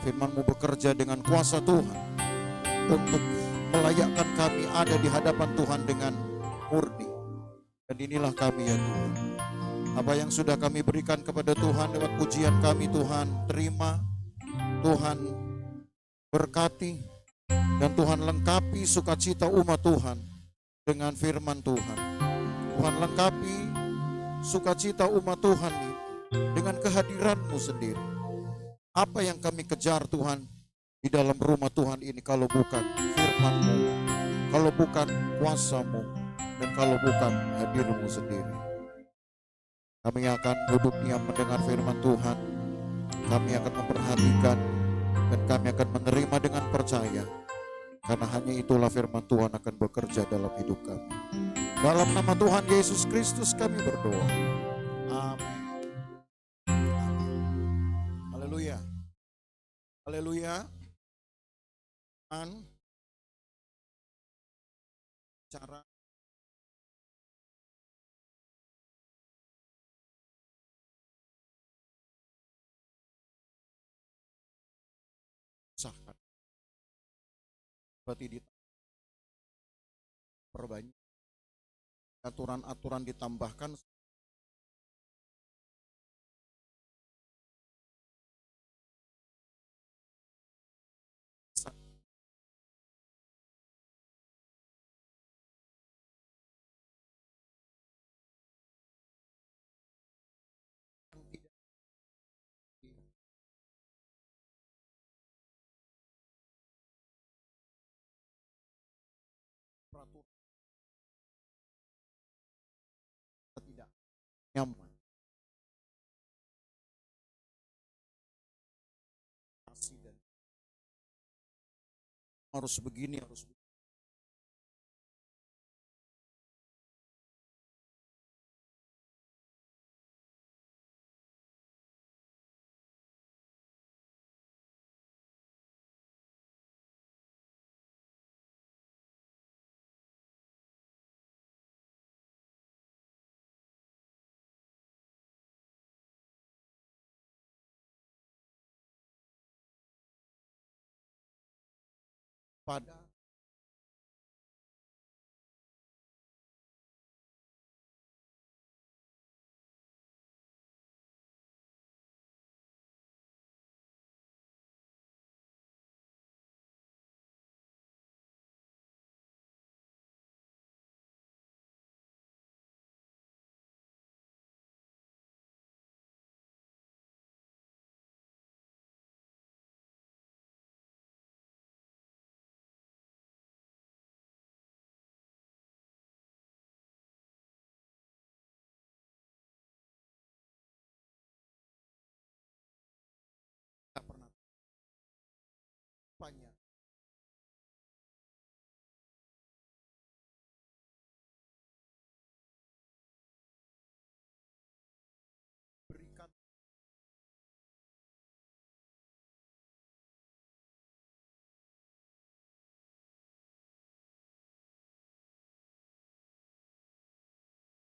Firman-Mu bekerja dengan kuasa Tuhan untuk melayakkan kami ada di hadapan Tuhan dengan murni. Dan inilah kami ya Tuhan. Apa yang sudah kami berikan kepada Tuhan lewat pujian kami, Tuhan terima, Tuhan berkati, dan Tuhan lengkapi sukacita umat Tuhan dengan firman Tuhan. Tuhan lengkapi sukacita umat Tuhan ini dengan kehadiran-Mu sendiri. Apa yang kami kejar Tuhan di dalam rumah Tuhan ini kalau bukan firman-Mu, kalau bukan kuasa-Mu, dan kalau bukan hadir-Mu sendiri. Kami akan duduk diam mendengar firman Tuhan. Kami akan memperhatikan dan kami akan menerima dengan percaya. Karena hanya itulah firman Tuhan akan bekerja dalam hidup kami. Dalam nama Tuhan Yesus Kristus kami berdoa. Amin. Haleluya. Haleluya. Cara sahkan. Berarti diperbanyak. Aturan-aturan ditambahkan. Peraturan tidak nyaman. Dan harus begini, harus begini. Pada tidak pernah banyak berikan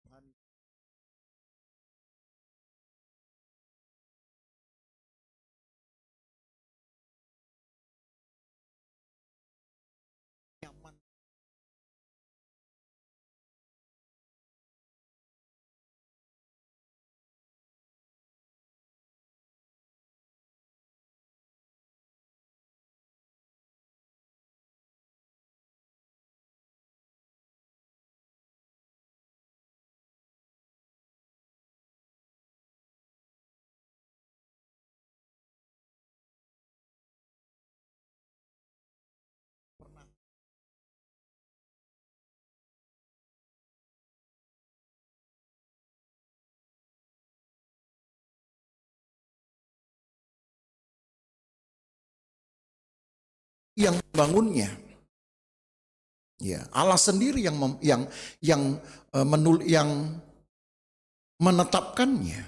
Tuhan nyaman. Pernah yang membangunnya, ya Allah sendiri yang menetapkannya,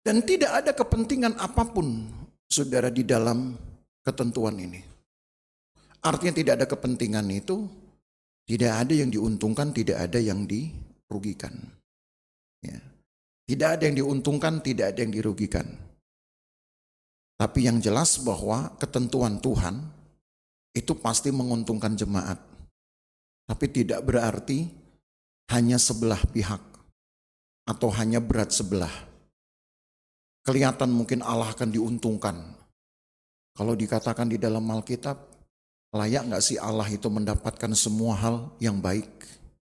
dan tidak ada kepentingan apapun saudara di dalam ketentuan ini. Artinya tidak ada kepentingan itu, tidak ada yang diuntungkan, tidak ada yang dirugikan, ya. Tidak ada yang diuntungkan, tidak ada yang dirugikan. Tapi yang jelas bahwa ketentuan Tuhan itu pasti menguntungkan jemaat. Tapi tidak berarti hanya sebelah pihak atau hanya berat sebelah. Kelihatan mungkin Allah akan diuntungkan. Kalau dikatakan di dalam Alkitab, layak nggak sih Allah itu mendapatkan semua hal yang baik?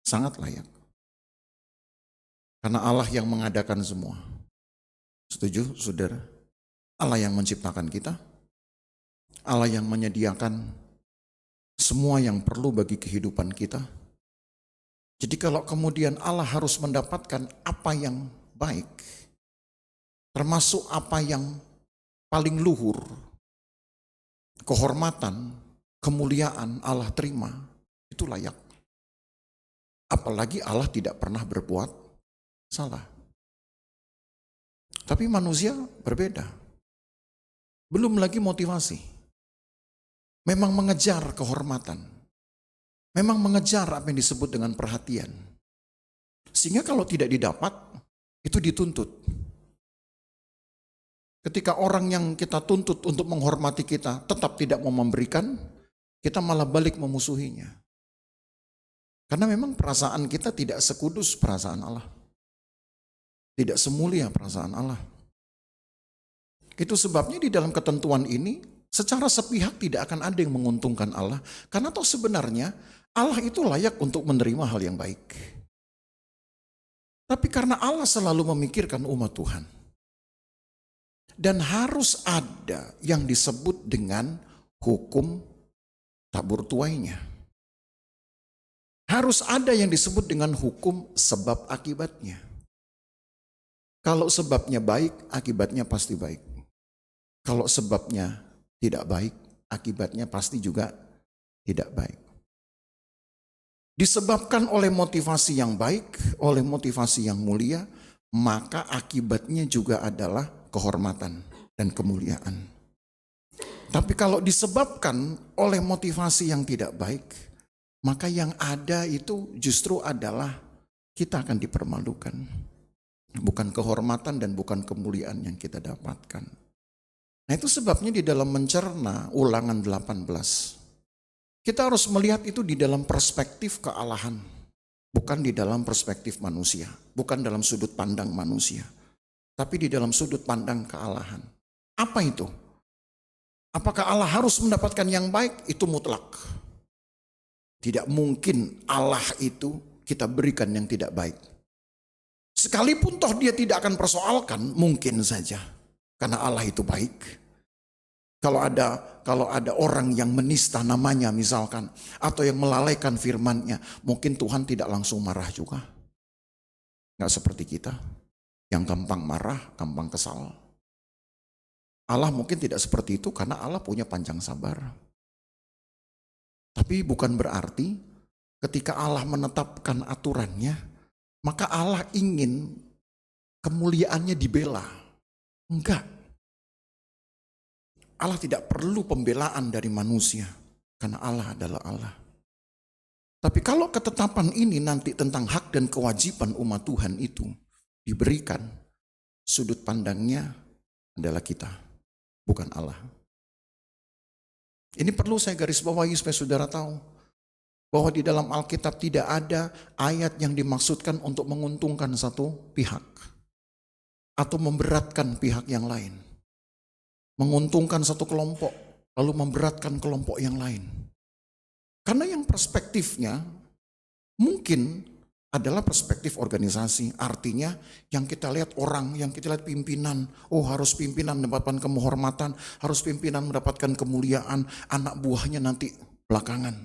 Sangat layak. Karena Allah yang mengadakan semua. Setuju, saudara? Allah yang menciptakan kita. Allah yang menyediakan semua yang perlu bagi kehidupan kita. Jadi kalau kemudian Allah harus mendapatkan apa yang baik, termasuk apa yang paling luhur, kehormatan, kemuliaan Allah terima, itu layak. Apalagi Allah tidak pernah berbuat salah. Tapi manusia berbeda. Belum lagi motivasi. Memang mengejar kehormatan. Memang mengejar apa yang disebut dengan perhatian. Sehingga kalau tidak didapat, itu dituntut. Ketika orang yang kita tuntut untuk menghormati kita tetap tidak mau memberikan, kita malah balik memusuhinya. Karena memang perasaan kita tidak sekudus perasaan Allah. Tidak semulia perasaan Allah. Itu sebabnya di dalam ketentuan ini, secara sepihak tidak akan ada yang menguntungkan Allah. Karena toh sebenarnya Allah itu layak untuk menerima hal yang baik. Tapi karena Allah selalu memikirkan umat Tuhan. Dan harus ada yang disebut dengan hukum tabur tuainya. Harus ada yang disebut dengan hukum sebab akibatnya. Kalau sebabnya baik, akibatnya pasti baik. Kalau sebabnya tidak baik, akibatnya pasti juga tidak baik. Disebabkan oleh motivasi yang baik, oleh motivasi yang mulia, maka akibatnya juga adalah kehormatan dan kemuliaan. Tapi kalau disebabkan oleh motivasi yang tidak baik, maka yang ada itu justru adalah kita akan dipermalukan. Bukan kehormatan dan bukan kemuliaan yang kita dapatkan. Nah itu sebabnya di dalam mencerna Ulangan 18, kita harus melihat itu di dalam perspektif kealahan. Bukan di dalam perspektif manusia, bukan dalam sudut pandang manusia. Tapi di dalam sudut pandang kealahan. Apa itu? Apakah Allah harus mendapatkan yang baik? Itu mutlak. Tidak mungkin Allah itu kita berikan yang tidak baik. Sekalipun toh dia tidak akan persoalkan, mungkin saja. Karena Allah itu baik. Kalau ada orang yang menista namanya misalkan, atau yang melalaikan firman-Nya, mungkin Tuhan tidak langsung marah juga. Nggak seperti kita, yang gampang marah, gampang kesal. Allah mungkin tidak seperti itu karena Allah punya panjang sabar. Tapi bukan berarti ketika Allah menetapkan aturannya, maka Allah ingin kemuliaannya dibela. Enggak. Allah tidak perlu pembelaan dari manusia. Karena Allah adalah Allah. Tapi kalau ketetapan ini nanti tentang hak dan kewajiban umat Tuhan itu diberikan, sudut pandangnya adalah kita, bukan Allah. Ini perlu saya garis bawahi supaya saudara tahu. Bahwa di dalam Alkitab tidak ada ayat yang dimaksudkan untuk menguntungkan satu pihak. Atau memberatkan pihak yang lain. Menguntungkan satu kelompok, lalu memberatkan kelompok yang lain. Karena yang perspektifnya mungkin adalah perspektif organisasi. Artinya yang kita lihat orang, yang kita lihat pimpinan. Oh harus pimpinan mendapatkan kehormatan, harus pimpinan mendapatkan kemuliaan, anak buahnya nanti belakangan.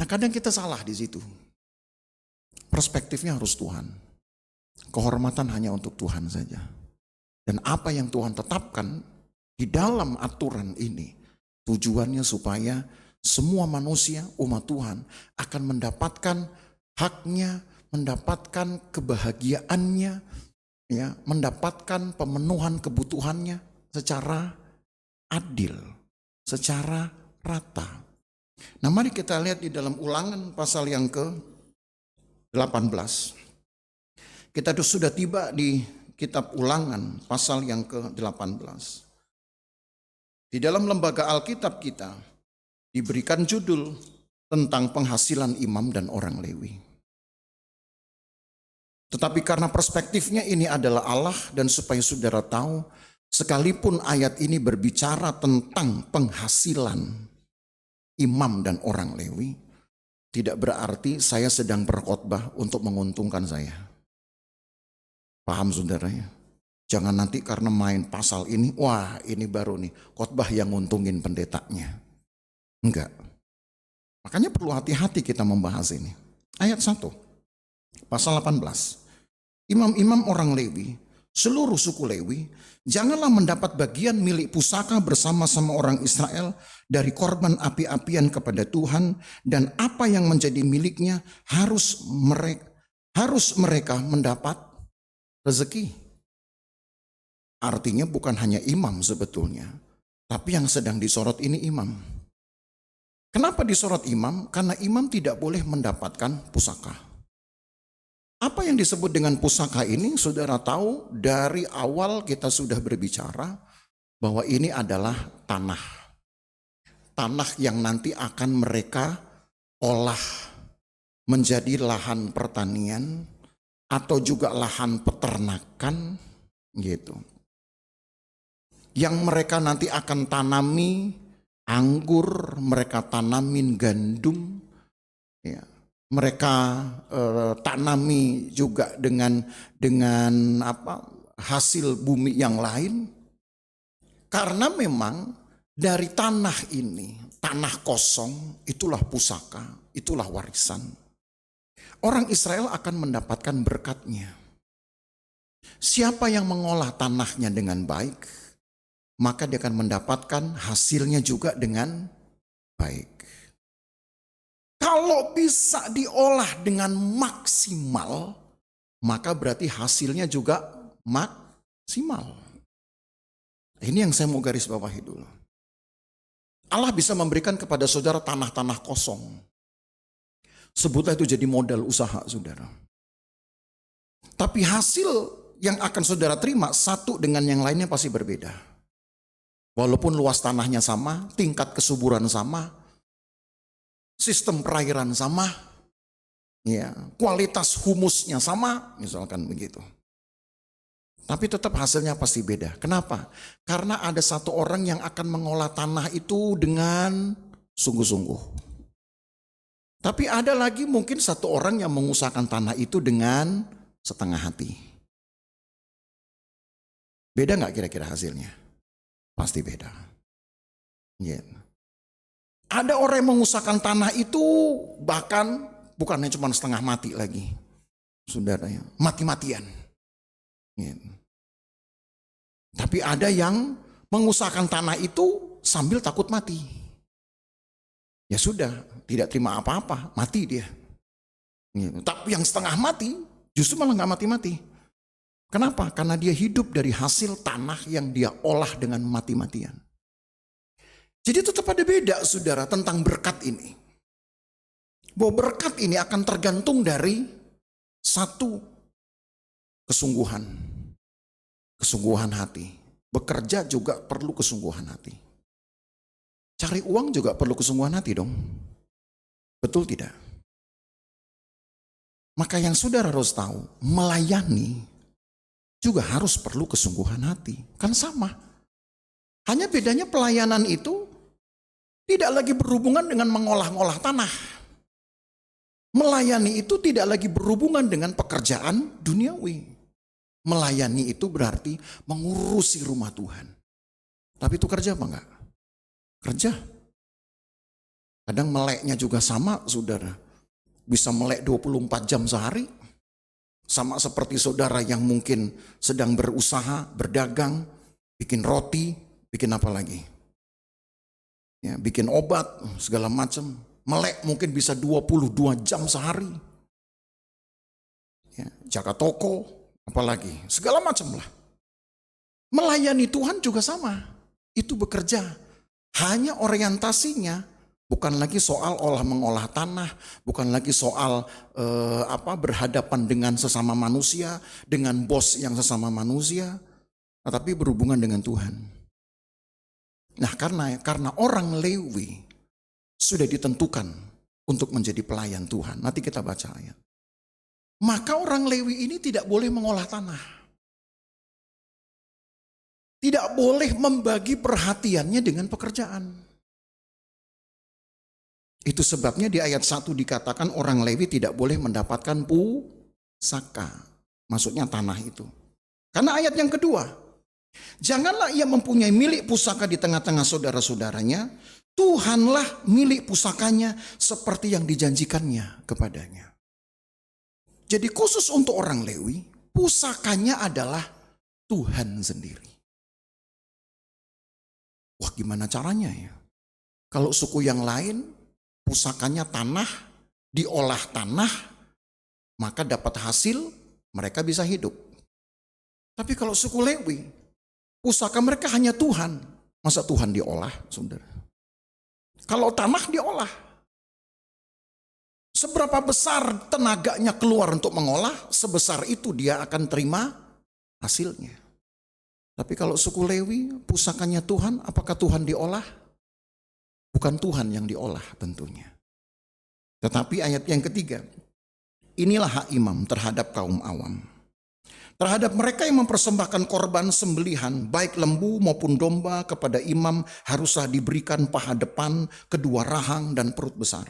Nah kadang kita salah di situ. Perspektifnya harus Tuhan. Kehormatan hanya untuk Tuhan saja. Dan apa yang Tuhan tetapkan di dalam aturan ini, tujuannya supaya semua manusia, umat Tuhan akan mendapatkan haknya, mendapatkan kebahagiaannya, ya, mendapatkan pemenuhan kebutuhannya secara adil, secara rata. Nah mari kita lihat di dalam Ulangan pasal yang ke-18. Kita sudah tiba di kitab Ulangan pasal yang ke-18. Di dalam lembaga Alkitab kita diberikan judul tentang penghasilan imam dan orang Lewi. Tetapi karena perspektifnya ini adalah Allah, dan supaya saudara tahu, sekalipun ayat ini berbicara tentang penghasilan imam dan orang Lewi, tidak berarti saya sedang berkhotbah untuk menguntungkan saya. Paham saudara ya? Jangan nanti karena main pasal ini, wah ini baru nih khotbah yang nguntungin pendetanya. Enggak. Makanya perlu hati-hati kita membahas ini. Ayat 1, pasal 18. Imam-imam orang Lewi, seluruh suku Lewi, janganlah mendapat bagian milik pusaka bersama-sama orang Israel dari korban api-apian kepada Tuhan, dan apa yang menjadi miliknya harus mereka mendapat rezeki. Artinya bukan hanya imam sebetulnya, tapi yang sedang disorot ini imam. Kenapa disorot imam? Karena imam tidak boleh mendapatkan pusaka. Apa yang disebut dengan pusaka ini, saudara tahu dari awal kita sudah berbicara bahwa ini adalah tanah. Tanah yang nanti akan mereka olah menjadi lahan pertanian atau juga lahan peternakan gitu. Yang mereka nanti akan tanami anggur, mereka tanamin gandum, ya. Mereka tanami juga dengan hasil bumi yang lain. Karena memang dari tanah ini, tanah kosong, itulah pusaka, itulah warisan. Orang Israel akan mendapatkan berkatnya. Siapa yang mengolah tanahnya dengan baik, maka dia akan mendapatkan hasilnya juga dengan baik. Kalau bisa diolah dengan maksimal, maka berarti hasilnya juga maksimal. Ini yang saya mau garis bawahi dulu. Allah bisa memberikan kepada saudara tanah-tanah kosong. Sebutlah itu jadi modal usaha saudara. Tapi hasil yang akan saudara terima satu dengan yang lainnya pasti berbeda. Walaupun luas tanahnya sama, tingkat kesuburan sama, sistem perairan sama, ya, kualitas humusnya sama, misalkan begitu. Tapi tetap hasilnya pasti beda. Kenapa? Karena ada satu orang yang akan mengolah tanah itu dengan sungguh-sungguh. Tapi ada lagi mungkin satu orang yang mengusahakan tanah itu dengan setengah hati. Beda nggak kira-kira hasilnya? Pasti beda. Yeah. Ada orang yang mengusahakan tanah itu bahkan bukannya cuma setengah mati lagi. Saudara ya, mati-matian. Yeah. Tapi ada yang mengusahakan tanah itu sambil takut mati. Ya sudah, tidak terima apa-apa, mati dia. Yeah. Tapi yang setengah mati justru malah nggak mati-mati. Kenapa? Karena dia hidup dari hasil tanah yang dia olah dengan mati-matian. Jadi tetap ada beda saudara tentang berkat ini. Bahwa berkat ini akan tergantung dari satu, kesungguhan. Kesungguhan hati. Bekerja juga perlu kesungguhan hati. Cari uang juga perlu kesungguhan hati dong. Betul tidak? Maka yang saudara harus tahu, melayani juga harus perlu kesungguhan hati. Kan sama. Hanya bedanya pelayanan itu tidak lagi berhubungan dengan mengolah-ngolah tanah. Melayani itu tidak lagi berhubungan dengan pekerjaan duniawi. Melayani itu berarti mengurusi rumah Tuhan. Tapi itu kerja apa enggak? Kerja. Kadang meleknya juga sama saudara. Bisa melek 24 jam sehari. Sama seperti saudara yang mungkin sedang berusaha, berdagang, bikin roti, bikin apa lagi? Ya, bikin obat, segala macam. Melek mungkin bisa 22 jam sehari. Ya, jaga toko, apalagi, segala macam lah. Melayani Tuhan juga sama. Itu bekerja. Hanya orientasinya bukan lagi soal mengolah tanah, bukan lagi soal berhadapan dengan sesama manusia, dengan bos yang sesama manusia, tetapi berhubungan dengan Tuhan. Nah, karena orang Lewi sudah ditentukan untuk menjadi pelayan Tuhan. Nanti kita baca ayat. Maka orang Lewi ini tidak boleh mengolah tanah. Tidak boleh membagi perhatiannya dengan pekerjaan. Itu sebabnya di ayat 1 dikatakan orang Lewi tidak boleh mendapatkan pusaka. Maksudnya tanah itu. Karena ayat yang kedua, janganlah ia mempunyai milik pusaka di tengah-tengah saudara-saudaranya. Tuhanlah milik pusakanya seperti yang dijanjikannya kepadanya. Jadi khusus untuk orang Lewi, pusakanya adalah Tuhan sendiri. Wah, gimana caranya ya? Kalau suku yang lain, pusakanya tanah, diolah tanah, maka dapat hasil, mereka bisa hidup. Tapi kalau suku Lewi, pusaka mereka hanya Tuhan. Masa Tuhan diolah, saudara? Kalau tanah diolah, seberapa besar tenaganya keluar untuk mengolah, sebesar itu dia akan terima hasilnya. Tapi kalau suku Lewi, pusakanya Tuhan, apakah Tuhan diolah? Bukan Tuhan yang diolah tentunya. Tetapi ayat yang ketiga, inilah hak imam terhadap kaum awam. Terhadap mereka yang mempersembahkan korban sembelihan, baik lembu maupun domba, kepada imam haruslah diberikan paha depan, kedua rahang dan perut besar.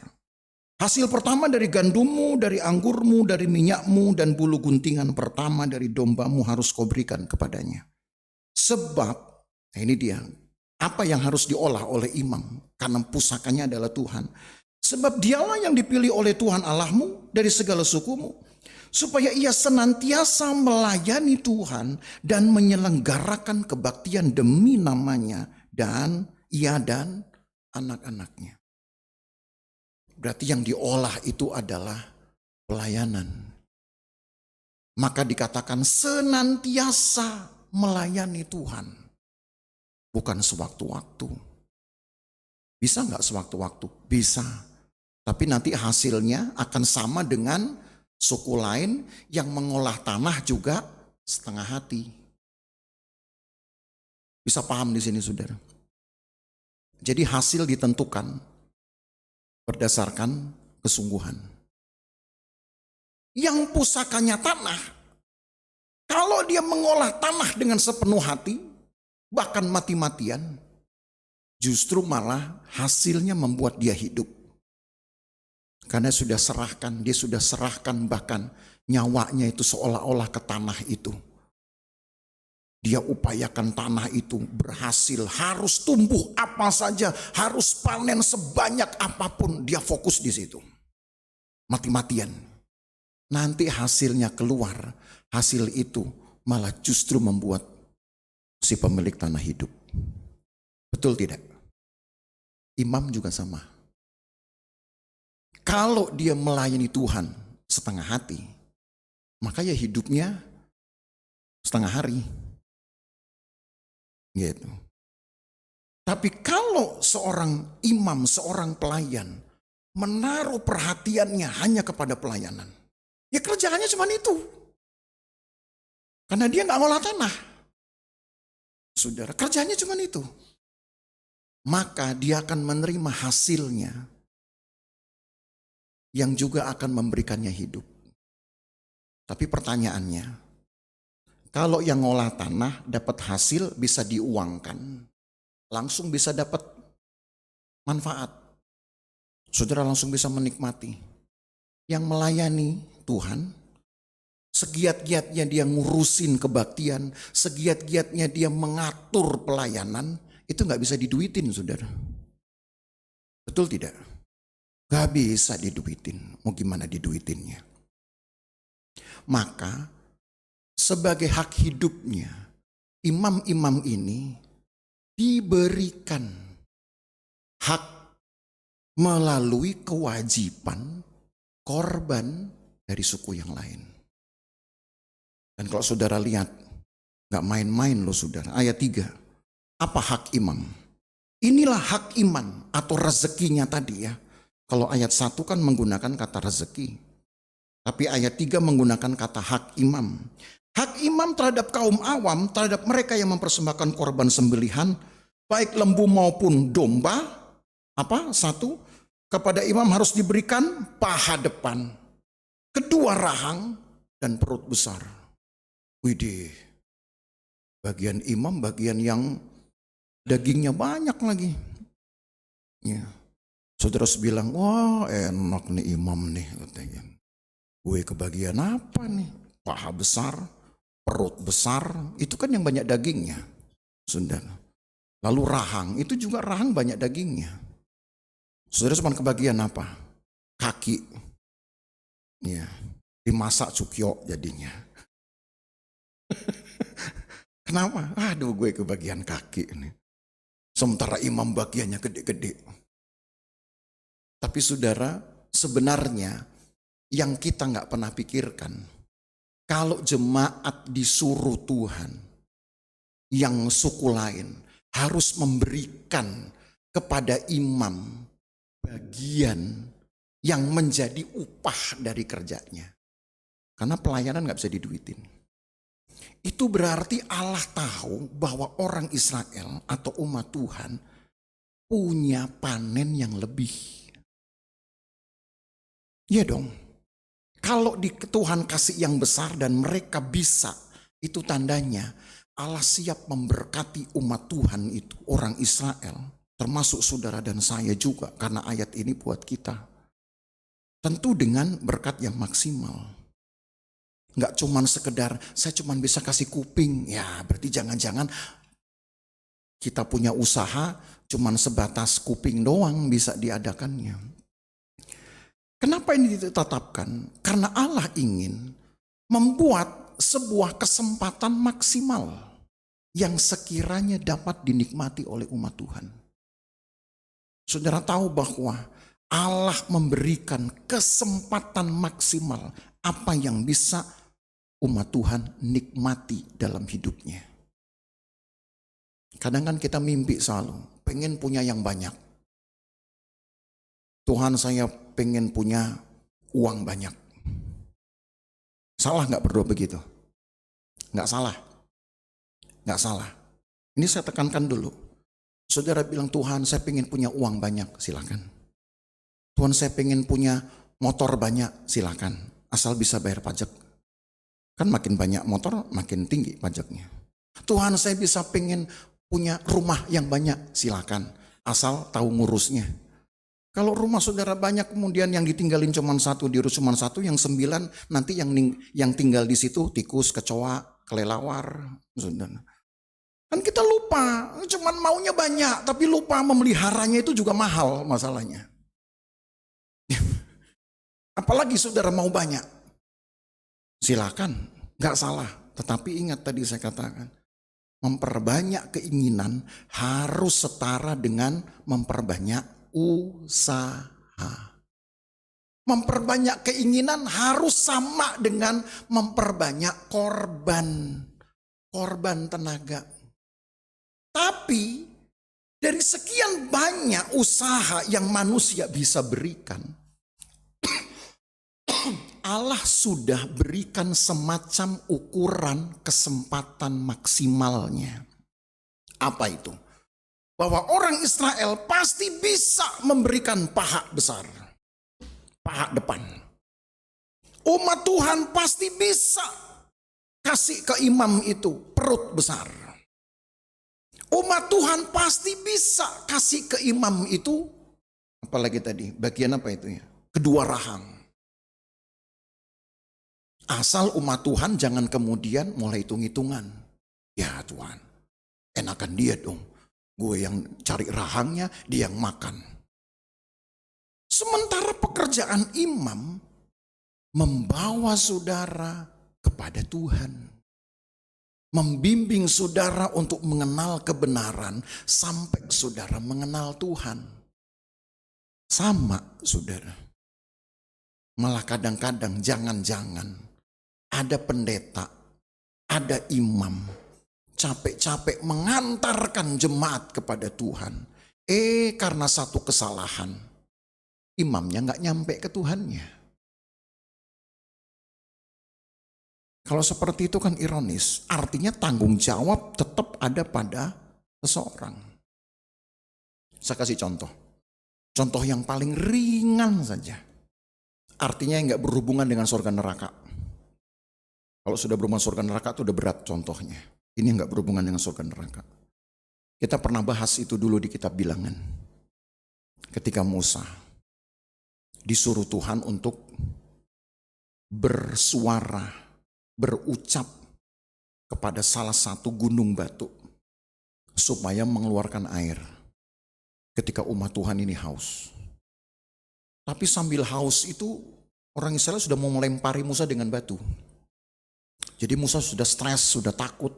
Hasil pertama dari gandummu, dari anggurmu, dari minyakmu, dan bulu guntingan pertama dari dombamu harus kau berikan kepadanya. Sebab, ini dia, apa yang harus diolah oleh imam, karena pusakanya adalah Tuhan. Sebab dialah yang dipilih oleh Tuhan Allahmu dari segala sukumu, supaya ia senantiasa melayani Tuhan dan menyelenggarakan kebaktian demi namanya, dan ia dan anak-anaknya. Berarti yang diolah itu adalah pelayanan. Maka dikatakan senantiasa melayani Tuhan. Bukan sewaktu-waktu. Bisa nggak sewaktu-waktu? Bisa. Tapi nanti hasilnya akan sama dengan suku lain yang mengolah tanah juga setengah hati. Bisa paham di sini, saudara? Jadi hasil ditentukan berdasarkan kesungguhan. Yang pusakanya tanah, kalau dia mengolah tanah dengan sepenuh hati, bahkan mati-matian, justru malah hasilnya membuat dia hidup. Karena dia sudah serahkan bahkan nyawanya itu seolah-olah ke tanah itu. Dia upayakan tanah itu berhasil, harus tumbuh apa saja, harus panen sebanyak apapun, dia fokus di situ. Mati-matian. Nanti hasilnya keluar, hasil itu malah justru membuat si pemilik tanah hidup. Betul tidak? Imam juga sama. Kalau dia melayani Tuhan setengah hati, maka ya hidupnya setengah hari. Gitu. Tapi kalau seorang imam, seorang pelayan menaruh perhatiannya hanya kepada pelayanan, ya kerjaannya cuma itu. Karena dia nggak ngolah tanah. Saudara, kerjanya cuma itu. Maka dia akan menerima hasilnya yang juga akan memberikannya hidup. Tapi pertanyaannya, kalau yang ngolah tanah dapat hasil bisa diuangkan, langsung bisa dapat manfaat. Saudara langsung bisa menikmati. Yang melayani Tuhan, segiat-giatnya dia ngurusin kebaktian, segiat-giatnya dia mengatur pelayanan, itu gak bisa diduitin, saudara. Betul tidak? Gak bisa diduitin. Mau gimana diduitinnya? Maka sebagai hak hidupnya, imam-imam ini diberikan hak melalui kewajiban korban dari suku yang lain. Dan kalau saudara lihat, gak main-main loh saudara. Ayat 3, apa hak imam? Inilah hak iman atau rezekinya tadi ya. Kalau ayat 1 kan menggunakan kata rezeki. Tapi ayat 3 menggunakan kata hak imam. Hak imam terhadap kaum awam, terhadap mereka yang mempersembahkan korban sembelihan, baik lembu maupun domba, satu, kepada imam harus diberikan paha depan, kedua rahang, dan perut besar. Widih, bagian imam bagian yang dagingnya banyak lagi. Ya. Saudara bilang, wah enak nih imam nih, katanya. Gue kebagian apa nih? Paha besar, perut besar, itu kan yang banyak dagingnya. Saudara. Lalu rahang, itu juga rahang banyak dagingnya. Saudara cuma kebagian apa? Kaki. Ya, dimasak cukyo jadinya. Kenapa? Aduh, gue kebagian kaki ini. Sementara imam bagiannya gede-gede. Tapi saudara, sebenarnya yang kita nggak pernah pikirkan, kalau jemaat disuruh Tuhan, yang suku lain harus memberikan kepada imam bagian yang menjadi upah dari kerjanya. Karena pelayanan nggak bisa diduitin. Itu berarti Allah tahu bahwa orang Israel atau umat Tuhan punya panen yang lebih. Iya dong. Kalau Tuhan kasih yang besar dan mereka bisa, itu tandanya Allah siap memberkati umat Tuhan itu, orang Israel, termasuk saudara dan saya juga, karena ayat ini buat kita. Tentu dengan berkat yang maksimal. Nggak cuman sekedar, saya cuman bisa kasih kuping, ya berarti jangan-jangan kita punya usaha cuman sebatas kuping doang bisa diadakannya. Kenapa ini ditetapkan? Karena Allah ingin membuat sebuah kesempatan maksimal yang sekiranya dapat dinikmati oleh umat Tuhan. Saudara tahu bahwa Allah memberikan kesempatan maksimal apa yang bisa umat Tuhan nikmati dalam hidupnya. Kadang kan kita mimpi selalu, pengen punya yang banyak. Tuhan, saya pengen punya uang banyak. Salah nggak berdoa begitu? Nggak salah. Nggak salah. Ini saya tekankan dulu. Saudara bilang, Tuhan saya pengen punya uang banyak, silakan. Tuhan saya pengen punya motor banyak, silakan. Asal bisa bayar pajak. Kan makin banyak motor, makin tinggi pajaknya. Tuhan saya bisa pengen punya rumah yang banyak, silakan. Asal tahu ngurusnya. Kalau rumah saudara banyak kemudian yang ditinggalin cuma satu, diurus cuma satu, yang 9 nanti yang tinggal di situ tikus, kecoa, kelelawar. Saudara. Kan kita lupa, cuman maunya banyak tapi lupa memeliharanya itu juga mahal masalahnya. Apalagi saudara mau banyak. Silakan, gak salah. Tetapi ingat tadi saya katakan, memperbanyak keinginan harus setara dengan memperbanyak usaha. Memperbanyak keinginan harus sama dengan memperbanyak korban tenaga. Tapi dari sekian banyak usaha yang manusia bisa berikan, Allah sudah berikan semacam ukuran kesempatan maksimalnya. Apa itu? Bahwa orang Israel pasti bisa memberikan paha besar, paha depan. Umat Tuhan pasti bisa kasih ke imam itu perut besar. Umat Tuhan pasti bisa kasih ke imam itu, apalagi tadi, bagian apa itu ya? Kedua rahang. Asal umat Tuhan jangan kemudian mulai hitung-hitungan. Ya Tuhan, enakan dia dong. Gue yang cari rahangnya, dia yang makan. Sementara pekerjaan imam membawa saudara kepada Tuhan. Membimbing saudara untuk mengenal kebenaran sampai saudara mengenal Tuhan. Sama saudara. Malah kadang-kadang jangan-jangan ada pendeta, ada imam, capek-capek mengantarkan jemaat kepada Tuhan. Karena satu kesalahan, imamnya gak nyampe ke Tuhannya. Kalau seperti itu kan ironis, artinya tanggung jawab tetap ada pada seseorang. Saya kasih contoh. Contoh yang paling ringan saja. Artinya yang nggak berhubungan dengan surga neraka. Kalau sudah berhubungan surga neraka itu udah berat contohnya. Ini nggak berhubungan dengan surga neraka. Kita pernah bahas itu dulu di kitab Bilangan. Ketika Musa disuruh Tuhan untuk bersuara, berucap kepada salah satu gunung batu supaya mengeluarkan air ketika umat Tuhan ini haus. Tapi sambil haus itu orang Israel sudah mau melempari Musa dengan batu. Jadi Musa sudah stres, sudah takut.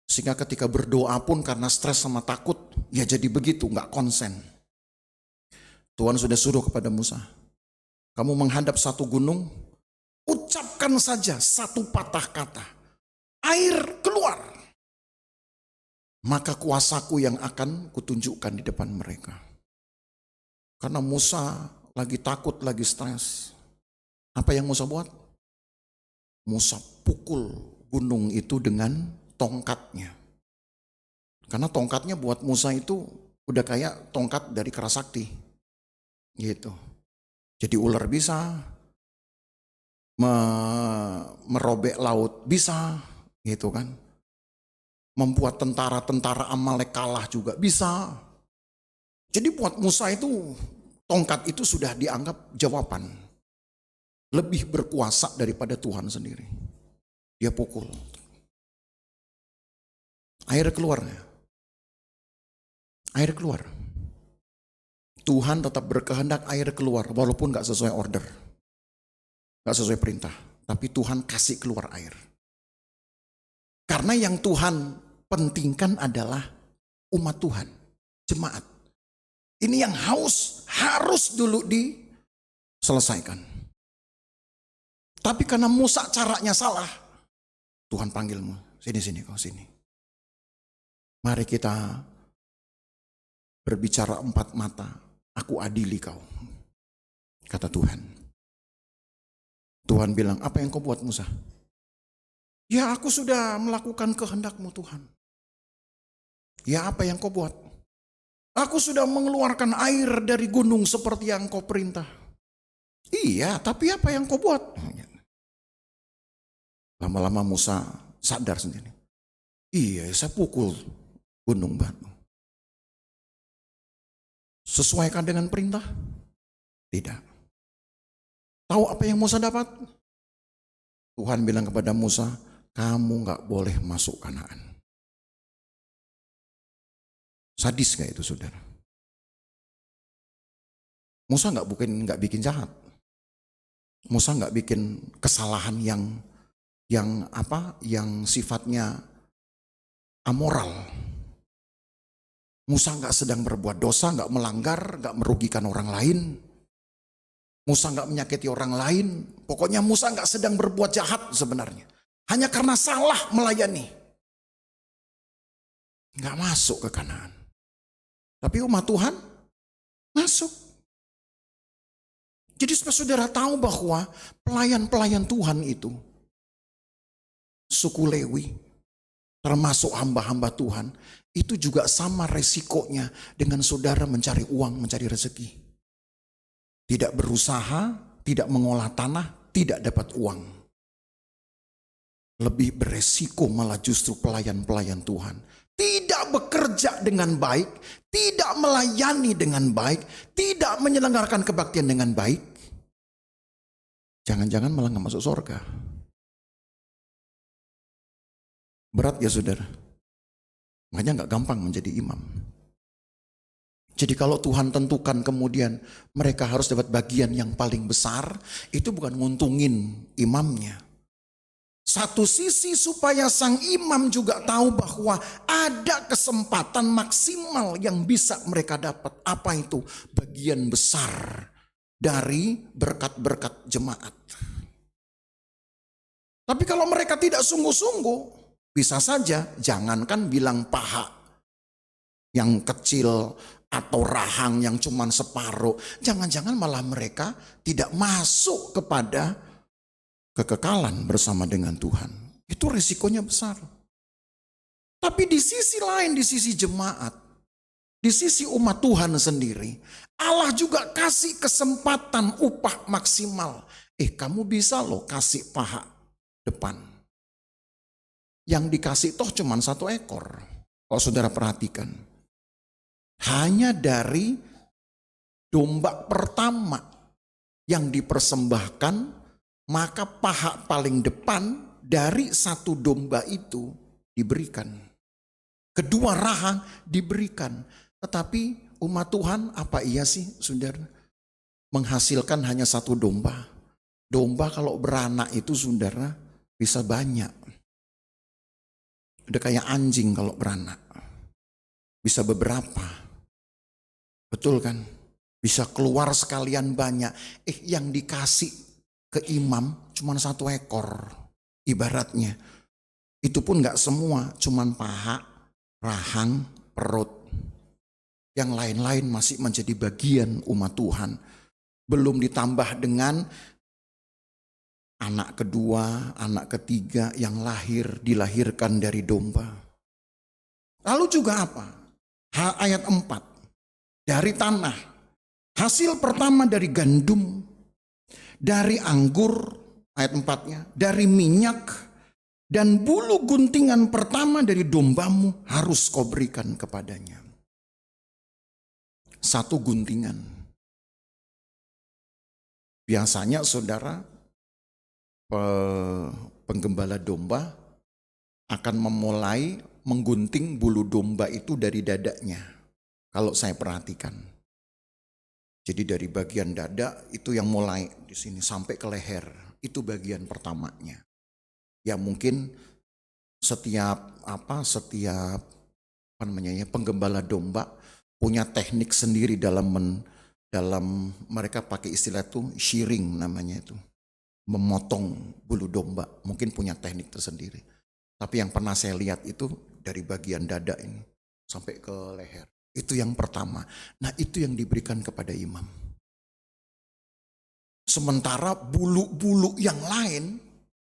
Sehingga ketika berdoa pun karena stres sama takut, ya jadi begitu, nggak konsen. Tuhan sudah suruh kepada Musa, kamu menghadap satu gunung, ucapkan saja satu patah kata, air keluar. Maka kuasaku yang akan kutunjukkan di depan mereka. Karena Musa lagi takut, lagi stres. Apa yang Musa buat? Musa pukul gunung itu dengan tongkatnya. Karena tongkatnya buat Musa itu udah kayak tongkat dari Kerasakti. Gitu. Jadi ular bisa, merobek laut bisa, gitu kan. Membuat tentara-tentara Amalek kalah juga bisa. Jadi buat Musa itu tongkat itu sudah dianggap jawaban. Lebih berkuasa daripada Tuhan sendiri. Dia pukul. Air keluar. Air keluar. Tuhan tetap berkehendak air keluar walaupun gak sesuai order. Gak sesuai perintah. Tapi Tuhan kasih keluar air. Karena yang Tuhan pentingkan adalah umat Tuhan. Jemaat. Ini yang harus dulu diselesaikan. Tapi karena Musa caranya salah, Tuhan panggilmu, sini kau sini. Mari kita berbicara empat mata, aku adili kau, kata Tuhan. Tuhan bilang, apa yang kau buat Musa? Ya aku sudah melakukan kehendakmu Tuhan. Ya apa yang kau buat? Aku sudah mengeluarkan air dari gunung seperti yang kau perintah. Iya, tapi apa yang kau buat? Lama-lama Musa sadar sendiri. Iya, saya pukul gunung batu. Sesuaikan dengan perintah? Tidak. Tahu apa yang Musa dapat? Tuhan bilang kepada Musa, kamu gak boleh masuk Kanaan. Sadis gak itu saudara? Musa gak bikin jahat. Musa gak bikin kesalahan yang sifatnya amoral. Musa gak sedang berbuat dosa, gak melanggar, gak merugikan orang lain. Musa gak menyakiti orang lain. Pokoknya Musa gak sedang berbuat jahat sebenarnya. Hanya karena salah melayani. Gak masuk ke Kanaan. Tapi umat Tuhan masuk. Jadi supaya saudara tahu bahwa pelayan-pelayan Tuhan itu, suku Lewi, termasuk hamba-hamba Tuhan, itu juga sama resikonya dengan saudara mencari uang, mencari rezeki. Tidak berusaha, tidak mengolah tanah, tidak dapat uang. Lebih beresiko malah justru pelayan-pelayan Tuhan. Tidak bekerja dengan baik, tidak melayani dengan baik, tidak menyelenggarakan kebaktian dengan baik. Jangan-jangan malah gak masuk surga. Berat ya saudara. Makanya gak gampang menjadi imam. Jadi kalau Tuhan tentukan kemudian mereka harus dapat bagian yang paling besar, itu bukan nguntungin imamnya. Satu sisi supaya sang imam juga tahu bahwa ada kesempatan maksimal yang bisa mereka dapat. Apa itu? Bagian besar dari berkat-berkat jemaat. Tapi kalau mereka tidak sungguh-sungguh, bisa saja jangankan bilang paha yang kecil atau rahang yang cuma separuh. Jangan-jangan malah mereka tidak masuk kepada kekekalan bersama dengan Tuhan. Itu risikonya besar. Tapi di sisi lain, di sisi jemaat, Di sisi umat Tuhan sendiri, Allah juga kasih kesempatan upah maksimal. Kamu bisa loh kasih paha depan. Yang dikasih toh cuma 1 ekor. Kalau saudara perhatikan. Hanya dari domba pertama yang dipersembahkan, maka paha paling depan dari 1 domba itu diberikan. Kedua rahang diberikan. Tetapi umat Tuhan apa iya sih saudara? Menghasilkan hanya 1 domba. Domba kalau beranak itu saudara bisa banyak. Udah kayak anjing kalau beranak. Bisa beberapa. Betul kan? Bisa keluar sekalian banyak. Yang dikasih ke imam cuma 1 ekor. Ibaratnya. Itu pun gak semua. Cuman paha, rahang, perut. Yang lain-lain masih menjadi bagian umat Tuhan. Belum ditambah dengan anak kedua, anak ketiga yang dilahirkan dari domba. Lalu juga apa? Ayat 4. Dari tanah, hasil pertama dari gandum, dari anggur, ayat 4-nya, dari minyak, dan bulu guntingan pertama dari dombamu harus kau berikan kepadanya. 1 guntingan. Biasanya saudara, penggembala domba akan memulai menggunting bulu domba itu dari dadanya. Kalau saya perhatikan. Jadi dari bagian dada itu yang mulai di sini sampai ke leher. Itu bagian pertamanya. Ya mungkin setiap penggembala domba punya teknik sendiri dalam mereka pakai istilah itu shearing namanya itu. Memotong bulu domba. Mungkin punya teknik tersendiri. Tapi yang pernah saya lihat itu dari bagian dada ini sampai ke leher. Itu yang pertama. Nah itu yang diberikan kepada imam. Sementara bulu-bulu yang lain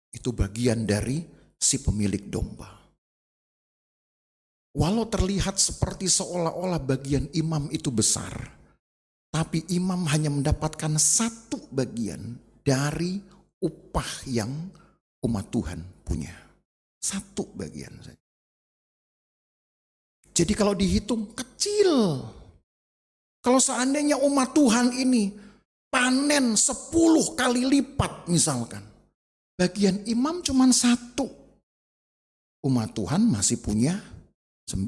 itu bagian dari si pemilik domba. Walau terlihat seperti seolah-olah bagian imam itu besar. Tapi imam hanya mendapatkan 1 bagian dari upah yang umat Tuhan punya. 1 bagian saja. Jadi kalau dihitung kecil. Kalau seandainya umat Tuhan ini panen 10 kali lipat misalkan. Bagian imam cuma 1. Umat Tuhan masih punya 9.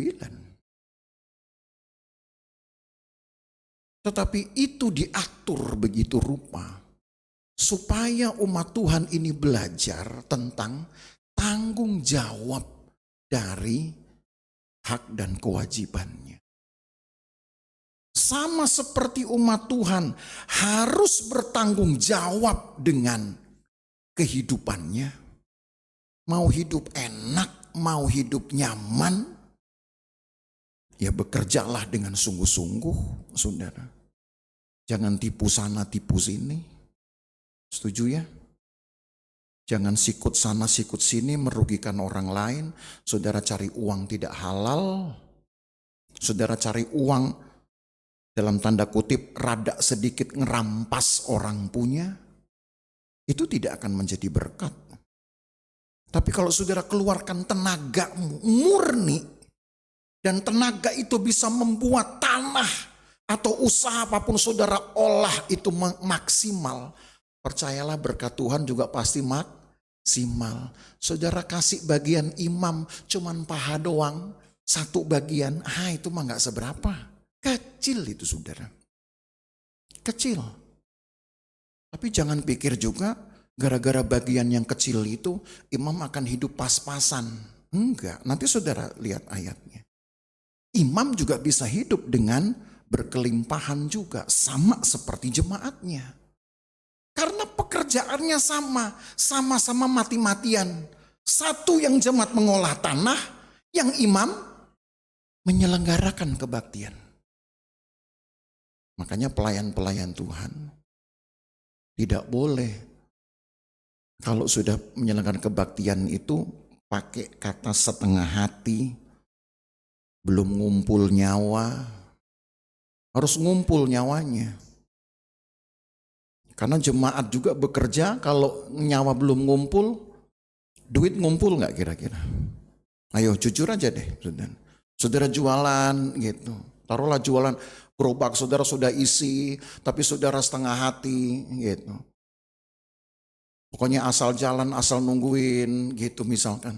Tetapi itu diatur begitu rupa. Supaya umat Tuhan ini belajar tentang tanggung jawab dari hak dan kewajibannya. Sama seperti umat Tuhan harus bertanggung jawab dengan kehidupannya. Mau hidup enak, mau hidup nyaman, ya bekerjalah dengan sungguh-sungguh, saudara. Jangan tipu sana, tipu sini. Setuju ya? Jangan sikut sana, sikut sini, merugikan orang lain. Saudara cari uang tidak halal. Saudara cari uang dalam tanda kutip rada sedikit ngerampas orang punya. Itu tidak akan menjadi berkat. Tapi kalau saudara keluarkan tenagamu murni. Dan tenaga itu bisa membuat tanah atau usaha apapun saudara olah itu maksimal. Percayalah berkat Tuhan juga pasti maksimal. Saudara kasih bagian imam cuman paha doang. 1 bagian, itu mah gak seberapa. Kecil itu saudara. Kecil. Tapi jangan pikir juga gara-gara bagian yang kecil itu imam akan hidup pas-pasan. Enggak, nanti saudara lihat ayatnya. Imam juga bisa hidup dengan berkelimpahan juga. Sama seperti jemaatnya. Karena pekerjaannya sama-sama mati-matian. 1 yang jemaat mengolah tanah, yang imam menyelenggarakan kebaktian. Makanya pelayan-pelayan Tuhan tidak boleh kalau sudah menyelenggarakan kebaktian itu pakai kata setengah hati, belum ngumpul nyawa, Harus ngumpul nyawanya. Karena jemaat juga bekerja, kalau nyawa belum ngumpul, duit ngumpul nggak kira-kira? Ayo jujur aja deh, saudara. Saudara jualan gitu, taruhlah jualan gerobak saudara sudah isi, tapi saudara setengah hati gitu. Pokoknya asal jalan, asal nungguin gitu misalkan.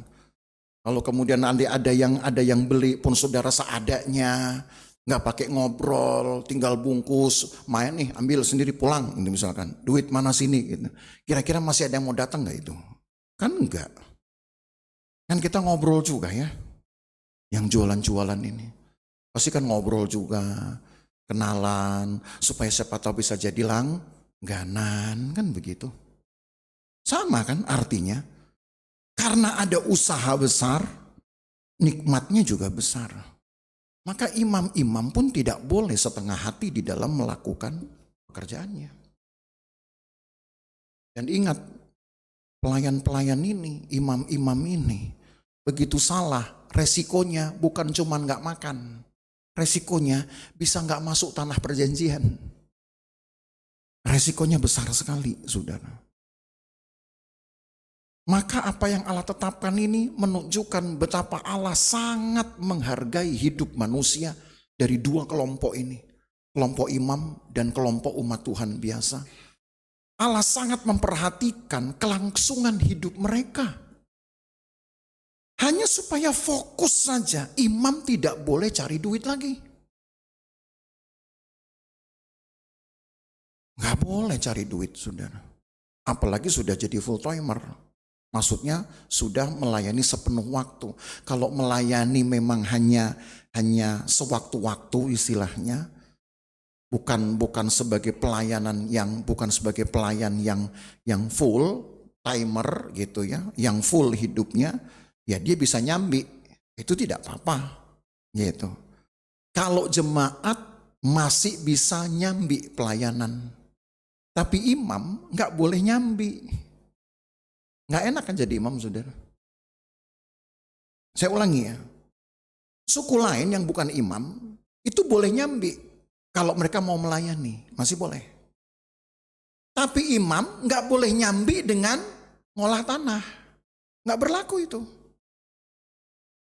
Kalau kemudian nanti ada yang beli pun saudara seadanya, nggak pakai ngobrol, tinggal bungkus, main nih, ambil sendiri pulang, gitu misalkan. Duit mana sini gitu. Kira-kira masih ada yang mau datang nggak itu? Kan enggak. Kan kita ngobrol juga ya. Yang jualan-jualan ini. Pasti kan ngobrol juga, kenalan, supaya siapa tahu bisa jadi langganan, kan begitu. Sama kan artinya. Karena ada usaha besar, nikmatnya juga besar. Maka imam-imam pun tidak boleh setengah hati di dalam melakukan pekerjaannya. Dan ingat, pelayan-pelayan ini, imam-imam ini, begitu salah, resikonya bukan cuma nggak makan. Resikonya bisa nggak masuk tanah perjanjian. Resikonya besar sekali, saudara. Maka apa yang Allah tetapkan ini menunjukkan betapa Allah sangat menghargai hidup manusia dari dua kelompok ini. Kelompok imam dan kelompok umat Tuhan biasa. Allah sangat memperhatikan kelangsungan hidup mereka. Hanya supaya fokus saja, imam tidak boleh cari duit lagi. Gak boleh cari duit, saudara. Apalagi sudah jadi full timer. Maksudnya sudah melayani sepenuh waktu. Kalau melayani memang hanya sewaktu-waktu istilahnya, bukan sebagai pelayanan sebagai pelayan yang full timer gitu ya, yang full hidupnya, ya dia bisa nyambi. Itu tidak apa-apa gitu. Kalau jemaat masih bisa nyambi pelayanan. Tapi imam nggak boleh nyambi. Nggak enak kan jadi imam, saudara. Saya ulangi ya. Suku lain yang bukan imam, itu boleh nyambi. Kalau mereka mau melayani, masih boleh. Tapi imam nggak boleh nyambi dengan ngolah tanah. Nggak berlaku itu.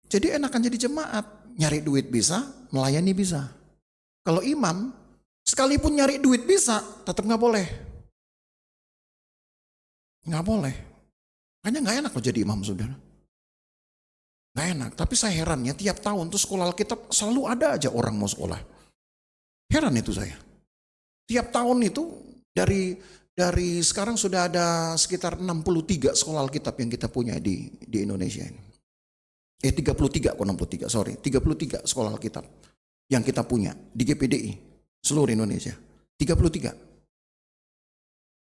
Jadi enakan jadi jemaat. Nyari duit bisa, melayani bisa. Kalau imam, sekalipun nyari duit bisa, tetap nggak boleh. Nggak boleh. Kayaknya nggak enak loh jadi imam, saudara. Nggak enak. Tapi saya herannya tiap tahun tuh sekolah Alkitab selalu ada aja orang mau sekolah. Heran itu saya. Tiap tahun itu dari sekarang sudah ada sekitar 63 sekolah Alkitab yang kita punya di Indonesia ini. 33 kok 63, sorry. 33 sekolah Alkitab yang kita punya di GPDI seluruh Indonesia. 33.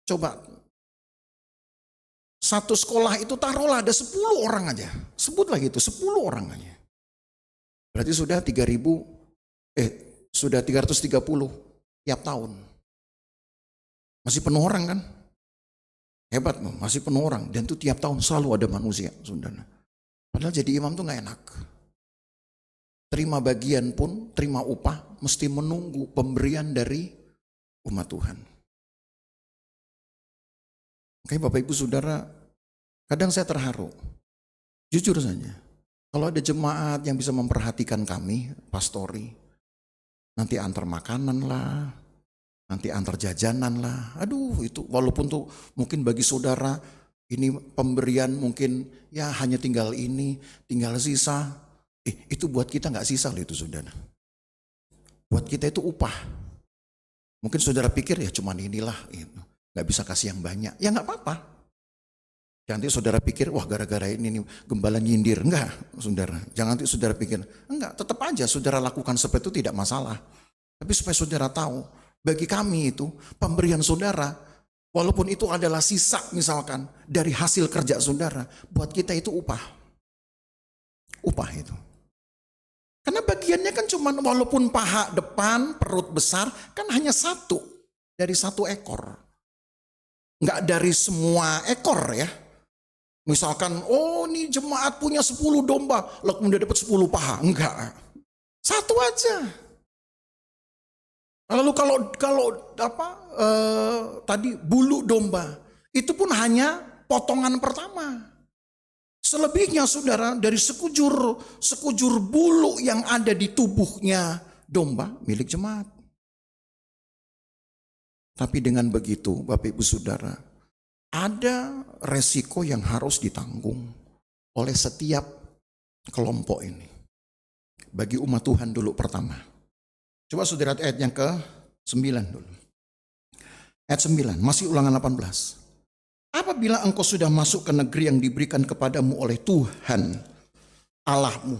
Coba satu sekolah itu taruhlah ada 10 orang aja. Sebutlah gitu, 10 orang aja. Berarti sudah 330 tiap tahun. Masih penuh orang kan? Hebat loh, masih penuh orang. Dan itu tiap tahun selalu ada manusia, saudara. Padahal jadi imam tuh gak enak. Terima bagian pun, terima upah, mesti menunggu pemberian dari umat Tuhan. Oke Bapak Ibu Saudara, kadang saya terharu. Jujur saja, kalau ada jemaat yang bisa memperhatikan kami, pastori, nanti antar makanan lah, nanti antar jajanan lah. Aduh itu walaupun tuh mungkin bagi saudara ini pemberian mungkin ya hanya tinggal ini, tinggal sisa. Itu buat kita gak sisa loh itu saudara. Buat kita itu upah. Mungkin saudara pikir ya cuman inilah gitu. Gak bisa kasih yang banyak, ya gak apa-apa. Jangan nanti saudara pikir, wah gara-gara ini nih gembala nyindir. Enggak, saudara. Jangan nanti saudara pikir, enggak, tetap aja saudara lakukan seperti itu tidak masalah. Tapi supaya saudara tahu, bagi kami itu pemberian saudara, walaupun itu adalah sisa misalkan dari hasil kerja saudara, buat kita itu upah. Upah itu. Karena bagiannya kan cuma walaupun paha depan, perut besar, kan hanya satu dari satu ekor. Enggak dari semua ekor ya. Misalkan, oh ini jemaat punya 10 domba, lalu kemudian dapat 10 paha. Enggak. Satu aja. Lalu kalau tadi bulu domba itu pun hanya potongan pertama. Selebihnya saudara dari sekujur bulu yang ada di tubuhnya domba milik jemaat. Tapi dengan begitu Bapak Ibu Saudara, ada resiko yang harus ditanggung oleh setiap kelompok ini. Bagi umat Tuhan dulu pertama. Coba saudara ayat yang ke-9 dulu. Ayat 9, masih Ulangan 18. Apabila engkau sudah masuk ke negeri yang diberikan kepadamu oleh Tuhan Allahmu,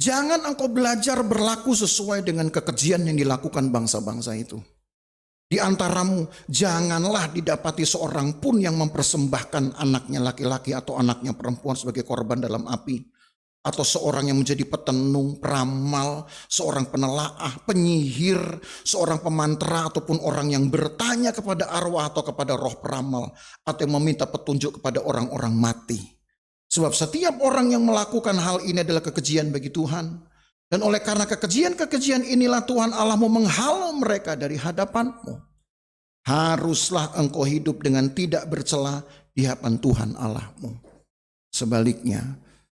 jangan engkau belajar berlaku sesuai dengan kekejian yang dilakukan bangsa-bangsa itu. Di antaramu janganlah didapati seorang pun yang mempersembahkan anaknya laki-laki atau anaknya perempuan sebagai korban dalam api, atau seorang yang menjadi petenung, peramal, seorang penelaah, penyihir, seorang pemantera, ataupun orang yang bertanya kepada arwah atau kepada roh peramal, atau yang meminta petunjuk kepada orang-orang mati. Sebab setiap orang yang melakukan hal ini adalah kekejian bagi Tuhan. Dan oleh karena kekejian-kekejian inilah Tuhan Allahmu menghalau mereka dari hadapanmu. Haruslah engkau hidup dengan tidak bercela di hadapan Tuhan Allahmu. Sebaliknya,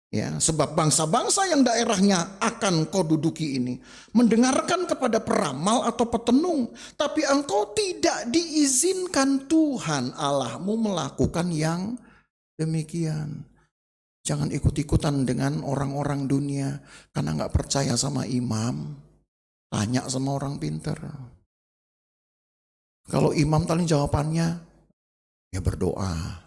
ya, sebab bangsa-bangsa yang daerahnya akan kau duduki ini mendengarkan kepada peramal atau petenung, tapi engkau tidak diizinkan Tuhan Allahmu melakukan yang demikian. Jangan ikut-ikutan dengan orang-orang dunia karena gak percaya sama imam. Tanya sama orang pintar. Kalau imam tadi jawabannya, ya berdoa.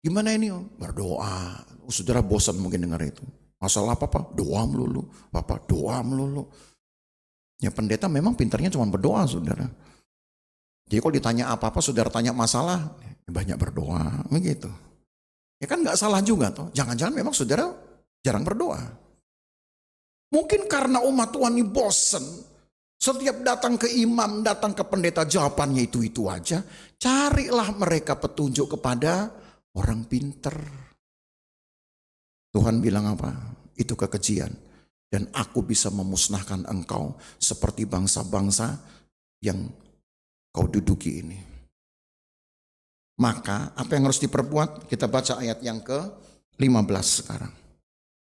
Gimana ini? Berdoa. Saudara bosan mungkin dengar itu. Masalah apa? Doa melulu. Bapak doa melulu. Ya pendeta memang pintarnya cuma berdoa saudara. Jadi kalau ditanya apa-apa saudara tanya masalah, ya banyak berdoa. Begitu. Ya kan gak salah juga toh. Jangan-jangan memang saudara jarang berdoa. Mungkin karena umat Tuhan ini bosan. Setiap datang ke imam, datang ke pendeta jawabannya itu-itu aja. Carilah mereka petunjuk kepada orang pinter. Tuhan bilang apa? Itu kekejian. Dan aku bisa memusnahkan engkau seperti bangsa-bangsa yang kau duduki ini. Maka apa yang harus diperbuat? Kita baca ayat yang ke-15 sekarang.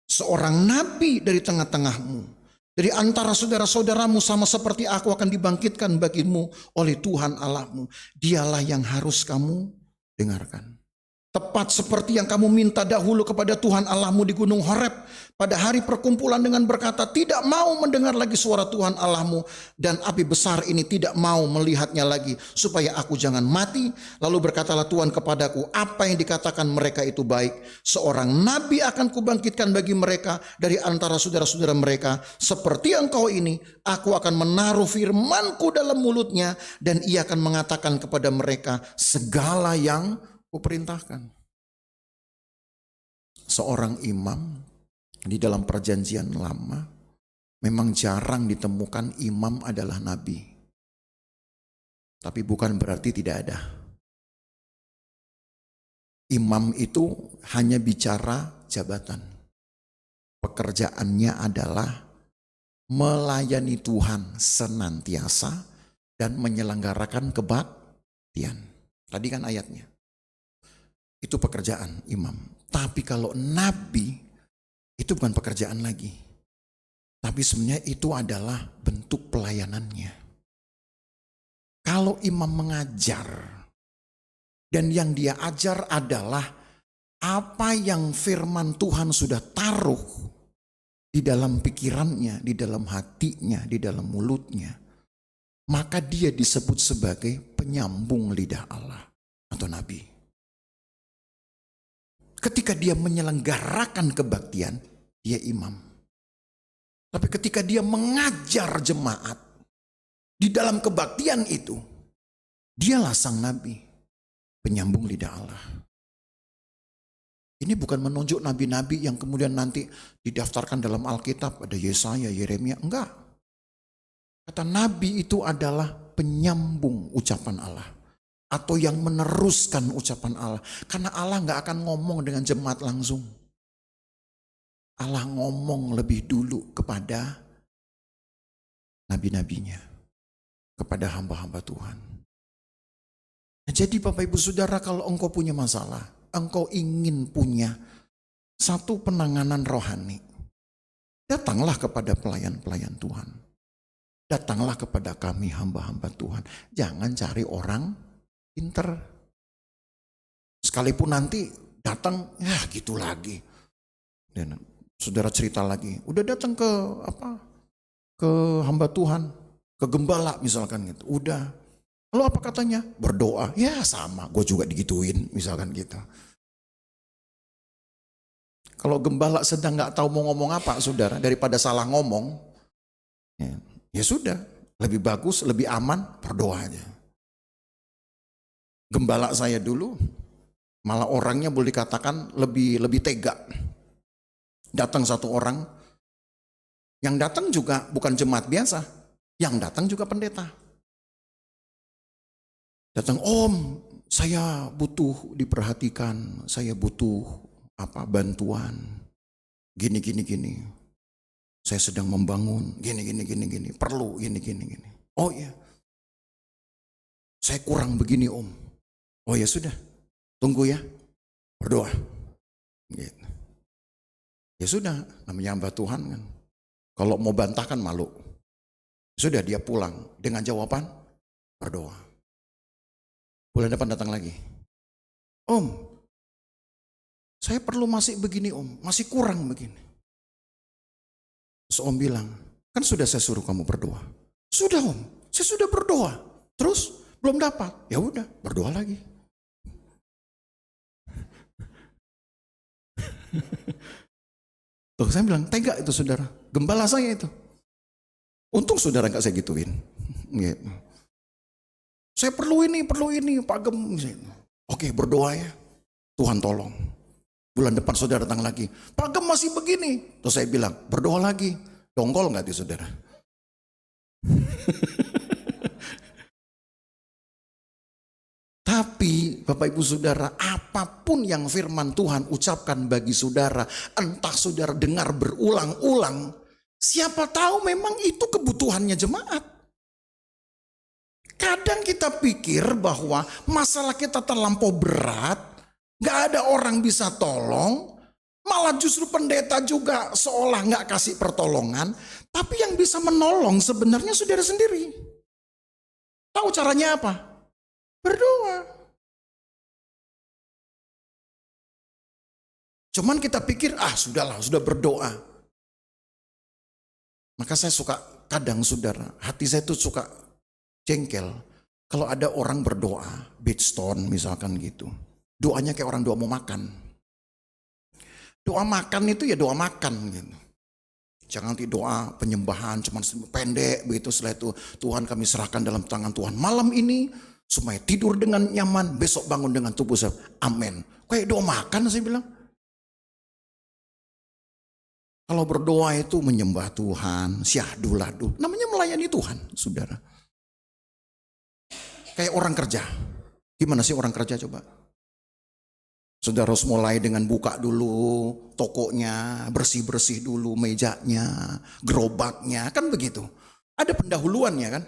Seorang nabi dari tengah-tengahmu, dari antara saudara-saudaramu sama seperti aku akan dibangkitkan bagimu oleh Tuhan Allahmu. Dialah yang harus kamu dengarkan. Tepat seperti yang kamu minta dahulu kepada Tuhan Allahmu di Gunung Horeb pada hari perkumpulan dengan berkata, tidak mau mendengar lagi suara Tuhan Allahmu dan api besar ini tidak mau melihatnya lagi supaya aku jangan mati. Lalu berkatalah Tuhan kepadaku, apa yang dikatakan mereka itu baik. Seorang nabi akan kubangkitkan bagi mereka dari antara saudara-saudara mereka. Seperti engkau ini, aku akan menaruh firmanku dalam mulutnya dan ia akan mengatakan kepada mereka segala yang kuperintahkan. Seorang imam di dalam perjanjian lama memang jarang ditemukan imam adalah nabi. Tapi bukan berarti tidak ada. Imam itu hanya bicara jabatan. Pekerjaannya adalah melayani Tuhan senantiasa dan menyelenggarakan kebaktian. Tadi kan ayatnya. Itu pekerjaan imam. Tapi kalau nabi, itu bukan pekerjaan lagi. Tapi sebenarnya itu adalah bentuk pelayanannya. Kalau imam mengajar, dan yang dia ajar adalah apa yang firman Tuhan sudah taruh di dalam pikirannya, di dalam hatinya, di dalam mulutnya, maka dia disebut sebagai penyambung lidah Allah atau nabi. Ketika dia menyelenggarakan kebaktian, dia imam. Tapi ketika dia mengajar jemaat di dalam kebaktian itu, dialah sang nabi, penyambung lidah Allah. Ini bukan menunjuk nabi-nabi yang kemudian nanti didaftarkan dalam Alkitab, ada Yesaya, Yeremia, enggak. Kata nabi itu adalah penyambung ucapan Allah. Atau yang meneruskan ucapan Allah. Karena Allah gak akan ngomong dengan jemaat langsung. Allah ngomong lebih dulu kepada nabi-nabinya. kepada hamba-hamba Tuhan. Jadi Bapak Ibu Saudara, kalau engkau punya masalah, engkau ingin punya satu penanganan rohani, datanglah kepada pelayan-pelayan Tuhan. Datanglah kepada kami hamba-hamba Tuhan. Jangan cari orang pinter. Sekalipun nanti datang, ya gitu lagi. Dan saudara cerita lagi, udah datang ke ke hamba Tuhan, ke gembala misalkan gitu. Udah. Lalu apa katanya? Berdoa. Ya sama, gue juga digituin misalkan gitu. Kalau gembala sedang nggak tahu mau ngomong apa, saudara, daripada salah ngomong, ya sudah, lebih bagus, lebih aman, berdoa aja. Gembala saya dulu, malah orangnya boleh dikatakan lebih tega. Datang satu orang, yang datang juga bukan jemaat biasa, yang datang juga pendeta. Datang, Om, saya butuh diperhatikan, saya butuh bantuan, gini. Saya sedang membangun, gini. Perlu gini. Oh iya, saya kurang begini Om. Oh ya sudah, tunggu ya, berdoa. Gitu. Ya sudah, namanya hamba Tuhan kan. Kalau mau bantah kan malu. Sudah dia pulang dengan jawaban berdoa. Bulan depan datang lagi. Om, saya perlu masih begini Om, masih kurang begini. Terus Om bilang, kan sudah saya suruh kamu berdoa. Sudah Om, saya sudah berdoa. Terus belum dapat. Ya udah, berdoa lagi. Tuh saya bilang, tega itu saudara. Gembala saya itu. Untung saudara gak saya gituin. Gitu. Saya perlu ini, Pak Gem. Oke, berdoa ya. Tuhan tolong. Bulan depan saudara datang lagi. Pak Gem masih begini. Terus saya bilang, berdoa lagi. Dongkol gak itu saudara? Tapi Bapak Ibu Saudara, apapun yang firman Tuhan ucapkan bagi saudara, entah saudara dengar berulang-ulang, siapa tahu memang itu kebutuhannya jemaat. Kadang kita pikir bahwa masalah kita terlampau berat, gak ada orang bisa tolong, malah justru pendeta juga seolah gak kasih pertolongan, tapi yang bisa menolong sebenarnya saudara sendiri. Tahu caranya apa? Berdoa. Cuman kita pikir, sudahlah, sudah berdoa. Maka saya suka, kadang saudara, hati saya tuh suka jengkel. Kalau ada orang berdoa, beatstone misalkan gitu. Doanya kayak orang doa mau makan. Doa makan itu ya doa makan gitu. Jangan nanti doa penyembahan cuman pendek begitu, setelah itu Tuhan kami serahkan dalam tangan Tuhan. Malam ini supaya tidur dengan nyaman, besok bangun dengan tubuh sehat. Amin. Kayak doa makan saya bilang. Kalau berdoa itu menyembah Tuhan, syahdu-ladu. Namanya melayani Tuhan, saudara. Kayak orang kerja. Gimana sih orang kerja coba? Saudara harus mulai dengan buka dulu tokonya, bersih-bersih dulu mejanya, gerobaknya, kan begitu. Ada pendahuluannya kan?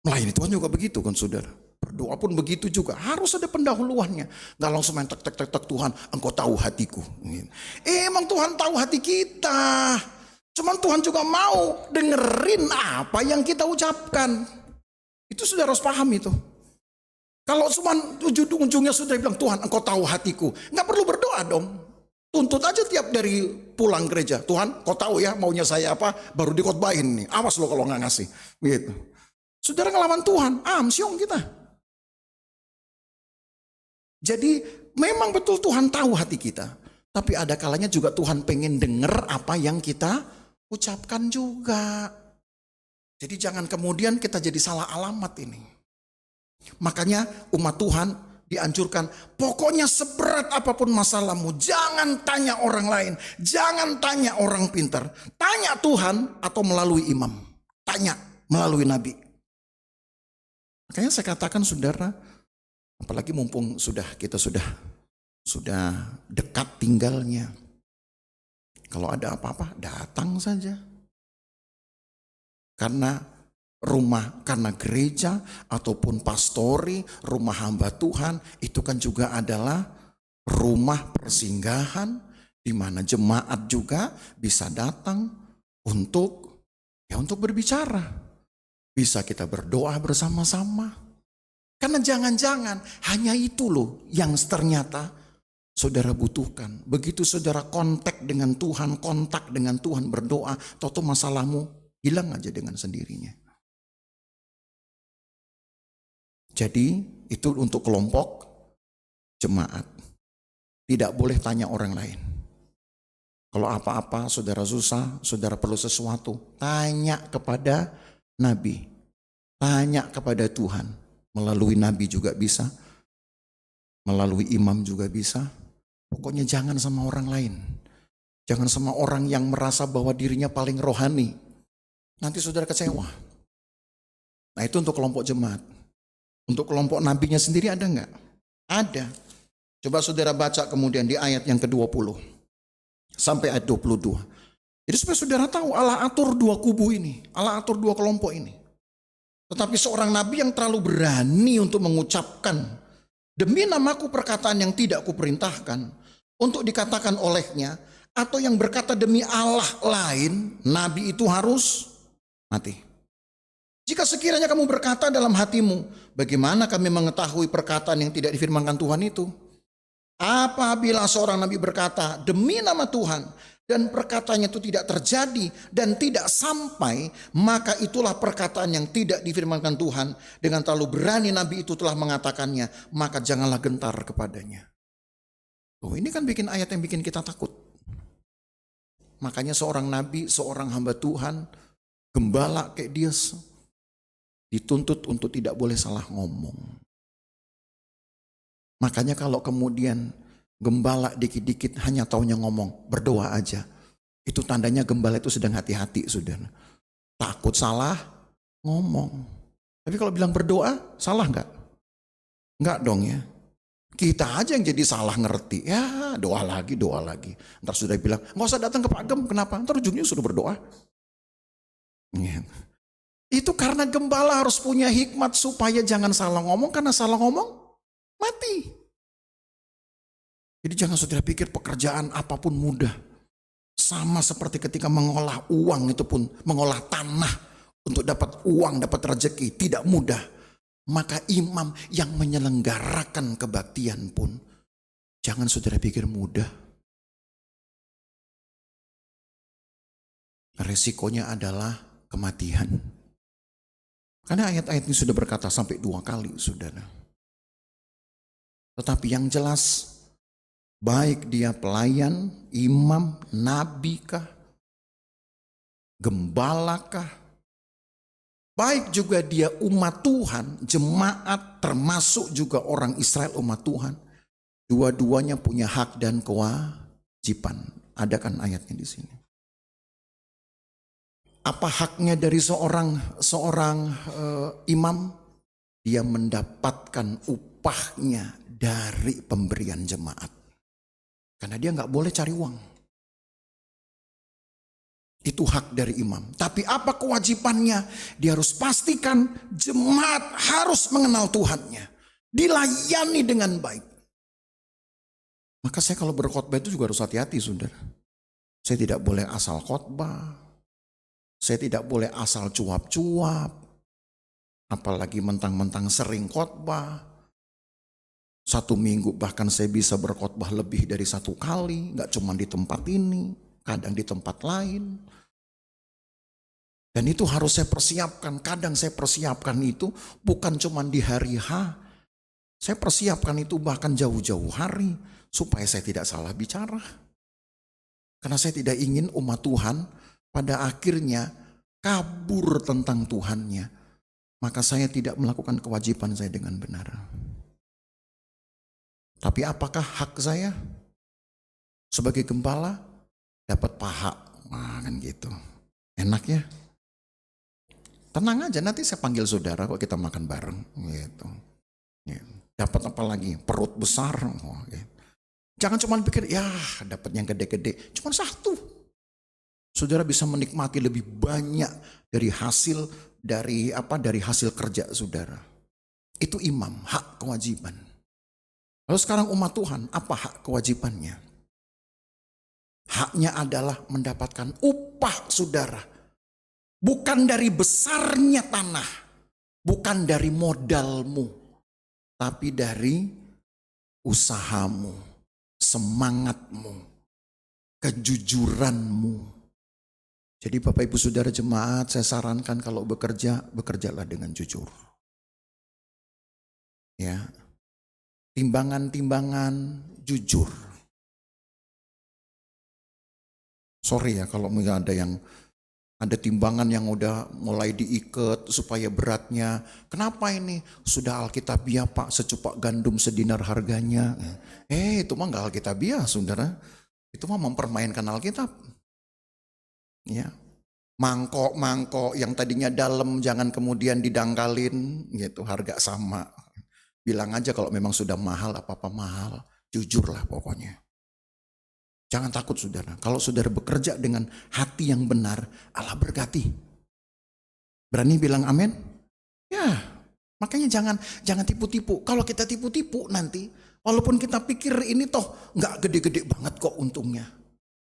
Melayani Tuhan juga begitu kan saudara. Berdoa pun begitu juga, harus ada pendahuluannya. Gak langsung main tek Tuhan, engkau tahu hatiku. Emang Tuhan tahu hati kita. Cuman Tuhan juga mau dengerin apa yang kita ucapkan. Itu saudara harus paham itu. Kalau cuma ujung-ujungnya saudara bilang, Tuhan engkau tahu hatiku. Gak perlu berdoa dong. Tuntut aja tiap dari pulang gereja. Tuhan kau tahu ya maunya saya apa, baru dikotbahin nih. Awas lo kalau gak ngasih. Gitu. Saudara ngelawan Tuhan, amsyong kita. Jadi memang betul Tuhan tahu hati kita. Tapi ada kalanya juga Tuhan pengen denger apa yang kita ucapkan juga. Jadi jangan kemudian kita jadi salah alamat ini. Makanya umat Tuhan dianjurkan, pokoknya seberat apapun masalahmu, jangan tanya orang lain, jangan tanya orang pintar. Tanya Tuhan atau melalui imam. Tanya melalui nabi. Makanya saya katakan saudara, apalagi mumpung kita sudah dekat tinggalnya. Kalau ada apa-apa, datang saja. Karena rumah karena gereja ataupun pastori, rumah hamba Tuhan, itu kan juga adalah rumah persinggahan di mana jemaat juga bisa datang untuk berbicara. Bisa kita berdoa bersama-sama. Karena jangan-jangan hanya itu loh yang ternyata saudara butuhkan. Begitu saudara kontak dengan Tuhan berdoa, toto masalahmu hilang aja dengan sendirinya. Jadi itu untuk kelompok jemaat. Tidak boleh tanya orang lain. Kalau apa-apa saudara susah, saudara perlu sesuatu, tanya kepada Nabi. Tanya kepada Tuhan. Melalui Nabi juga bisa. Melalui imam juga bisa. Pokoknya jangan sama orang lain. Jangan sama orang yang merasa bahwa dirinya paling rohani. Nanti saudara kecewa. Nah itu untuk kelompok jemaat. Untuk kelompok nabinya sendiri ada enggak? Ada. Coba saudara baca kemudian di ayat yang ke-20. Sampai ayat 22. Jadi supaya saudara tahu Allah atur dua kubu ini. Allah atur dua kelompok ini. Tetapi seorang nabi yang terlalu berani untuk mengucapkan demi namaku perkataan yang tidak kuperintahkan untuk dikatakan olehnya, atau yang berkata demi Allah lain, nabi itu harus mati. Jika sekiranya kamu berkata dalam hatimu, bagaimana kami mengetahui perkataan yang tidak difirmankan Tuhan itu? Apabila seorang nabi berkata demi nama Tuhan dan perkataannya itu tidak terjadi dan tidak sampai, maka itulah perkataan yang tidak difirmankan Tuhan. Dengan terlalu berani nabi itu telah mengatakannya, maka janganlah gentar kepadanya. Oh, ini kan bikin ayat yang bikin kita takut. Makanya seorang nabi, seorang hamba Tuhan, gembala kayak dia, dituntut untuk tidak boleh salah ngomong. Makanya kalau kemudian gembala dikit-dikit hanya taunya ngomong, berdoa aja. Itu tandanya gembala itu sedang hati-hati, saudara. Takut salah ngomong. Tapi kalau bilang berdoa, salah enggak? Enggak dong ya. Kita aja yang jadi salah ngerti. Ya doa lagi. Ntar sudah bilang, nggak usah datang ke Pak Gem. Kenapa? Ntar ujungnya suruh berdoa. Itu karena gembala harus punya hikmat supaya jangan salah ngomong. Karena salah ngomong, mati. Jadi jangan saudara pikir pekerjaan apapun mudah. Sama seperti ketika mengolah uang itu pun, mengolah tanah untuk dapat uang, dapat rezeki, tidak mudah. Maka imam yang menyelenggarakan kebaktian pun, jangan saudara pikir mudah. Resikonya adalah kematian. Karena ayat-ayat ini sudah berkata sampai 2 kali, saudara. Tetapi yang jelas, baik dia pelayan, imam, nabikah, gembalakah, baik juga dia umat Tuhan, jemaat, termasuk juga orang Israel umat Tuhan, dua-duanya punya hak dan kewajiban. Ada kan ayatnya di sini. Apa haknya dari seorang imam? Dia mendapatkan upahnya dari pemberian jemaat. Karena dia nggak boleh cari uang. Itu hak dari imam. Tapi apa kewajibannya? Dia harus pastikan jemaat harus mengenal Tuhannya. Dilayani dengan baik. Maka saya kalau berkhotbah itu juga harus hati-hati, saudara. Saya tidak boleh asal khotbah. Saya tidak boleh asal cuap-cuap. Apalagi mentang-mentang sering khotbah. 1 minggu bahkan saya bisa berkhotbah lebih dari 1 kali. Gak cuma di tempat ini, kadang di tempat lain. Dan itu harus saya persiapkan. Kadang saya persiapkan itu bukan cuma di hari H. Saya persiapkan itu bahkan jauh-jauh hari. Supaya saya tidak salah bicara. Karena saya tidak ingin umat Tuhan pada akhirnya kabur tentang Tuhannya. Maka saya tidak melakukan kewajiban saya dengan benar. Tapi apakah hak saya sebagai gembala dapat paha? Wah, kan gitu. Enak ya. Tenang aja, nanti saya panggil saudara kok kita makan bareng gitu. Ya. Dapat apa lagi? Perut besar. Oh, gitu. Jangan cuma pikir ya dapat yang gede-gede. Cuma 1. Saudara bisa menikmati lebih banyak dari hasil dari hasil kerja saudara. Itu imam, hak kewajiban. Lalu sekarang umat Tuhan, apa hak kewajibannya? Haknya adalah mendapatkan upah saudara. Bukan dari besarnya tanah, bukan dari modalmu, tapi dari usahamu, semangatmu, kejujuranmu. Jadi Bapak Ibu Saudara jemaat, saya sarankan kalau bekerja, bekerjalah dengan jujur. Ya. Timbangan-timbangan jujur. Sorry ya kalau ada timbangan yang udah mulai diikat supaya beratnya. Kenapa ini? Sudah Alkitabiah Pak, secupak gandum sedinar harganya. Itu mah gak Alkitabiah saudara. Itu mah mempermainkan Alkitab. Ya. Mangkok-mangkok yang tadinya dalam jangan kemudian didangkalin gitu, harga sama. Bilang aja kalau memang sudah mahal, apa-apa mahal. Jujurlah pokoknya. Jangan takut saudara. Kalau saudara bekerja dengan hati yang benar, Allah berkati. Berani bilang amin? Ya, makanya jangan tipu-tipu. Kalau kita tipu-tipu nanti, walaupun kita pikir ini toh nggak gede-gede banget kok untungnya.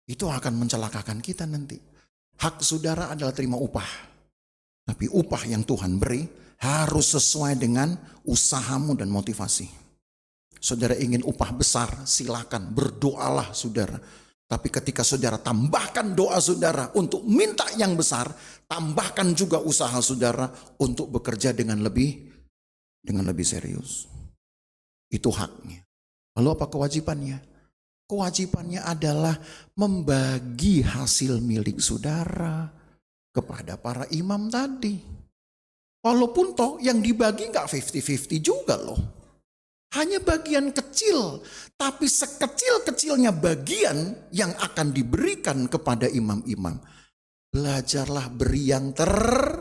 Itu akan mencelakakan kita nanti. Hak saudara adalah terima upah. Tapi upah yang Tuhan beri harus sesuai dengan usahamu dan motivasi. Saudara ingin upah besar, silakan berdoalah saudara. Tapi ketika saudara tambahkan doa saudara untuk minta yang besar, tambahkan juga usaha saudara untuk bekerja dengan lebih serius. Itu haknya. Lalu apa kewajibannya? Kewajibannya adalah membagi hasil milik saudara kepada para imam tadi. Walaupun toh yang dibagi gak 50-50 juga loh. Hanya bagian kecil, tapi sekecil-kecilnya bagian yang akan diberikan kepada imam-imam. Belajarlah beri yang terbaik.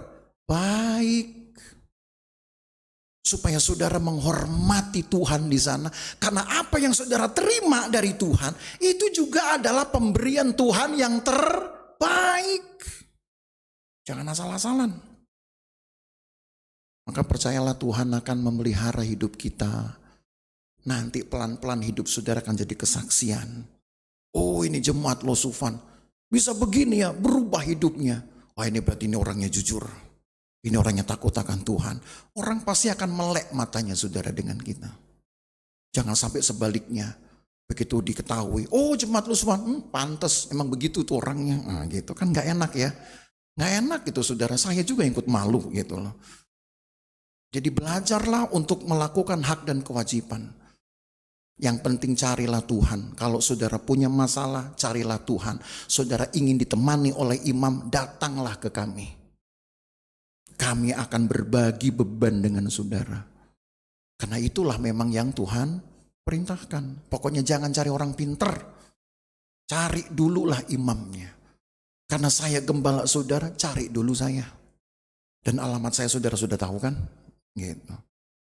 Supaya saudara menghormati Tuhan di sana. Karena apa yang saudara terima dari Tuhan, itu juga adalah pemberian Tuhan yang terbaik. Jangan asal-asalan. Maka percayalah Tuhan akan memelihara hidup kita. Nanti pelan-pelan hidup saudara akan jadi kesaksian. Oh ini jemaat Losufan. Bisa begini ya, berubah hidupnya. Wah ini berarti ini orangnya jujur. Ini orangnya takut akan Tuhan. Orang pasti akan melek matanya saudara dengan kita. Jangan sampai sebaliknya. Begitu diketahui, oh jemaat Losufan, pantes emang begitu tuh orangnya. Nah gitu kan gak enak ya. Gak enak gitu saudara, saya juga ikut malu gitu loh. Jadi belajarlah untuk melakukan hak dan kewajiban. Yang penting carilah Tuhan. Kalau saudara punya masalah, carilah Tuhan. Saudara ingin ditemani oleh imam, datanglah ke kami. Kami akan berbagi beban dengan saudara. Karena itulah memang yang Tuhan perintahkan. Pokoknya jangan cari orang pinter. Cari dululah imamnya. Karena saya gembala saudara, cari dulu saya. Dan alamat saya saudara sudah tahu kan? Gitu.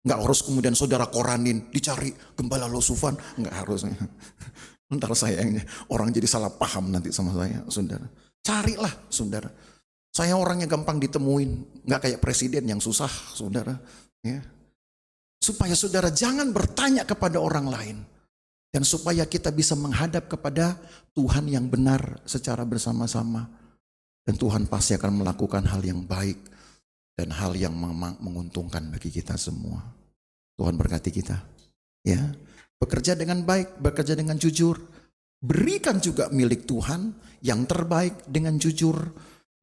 Nggak harus kemudian saudara koranin, dicari gembala Losufan, nggak harus. Ntar sayangnya orang jadi salah paham nanti sama saya, saudara. Carilah, saudara. Saya orangnya gampang ditemuin, nggak kayak presiden yang susah, saudara. Ya. Supaya saudara jangan bertanya kepada orang lain. Dan supaya kita bisa menghadap kepada Tuhan yang benar secara bersama-sama. Dan Tuhan pasti akan melakukan hal yang baik. Dan hal yang menguntungkan bagi kita semua. Tuhan berkati kita. Ya, bekerja dengan baik, bekerja dengan jujur. Berikan juga milik Tuhan yang terbaik dengan jujur.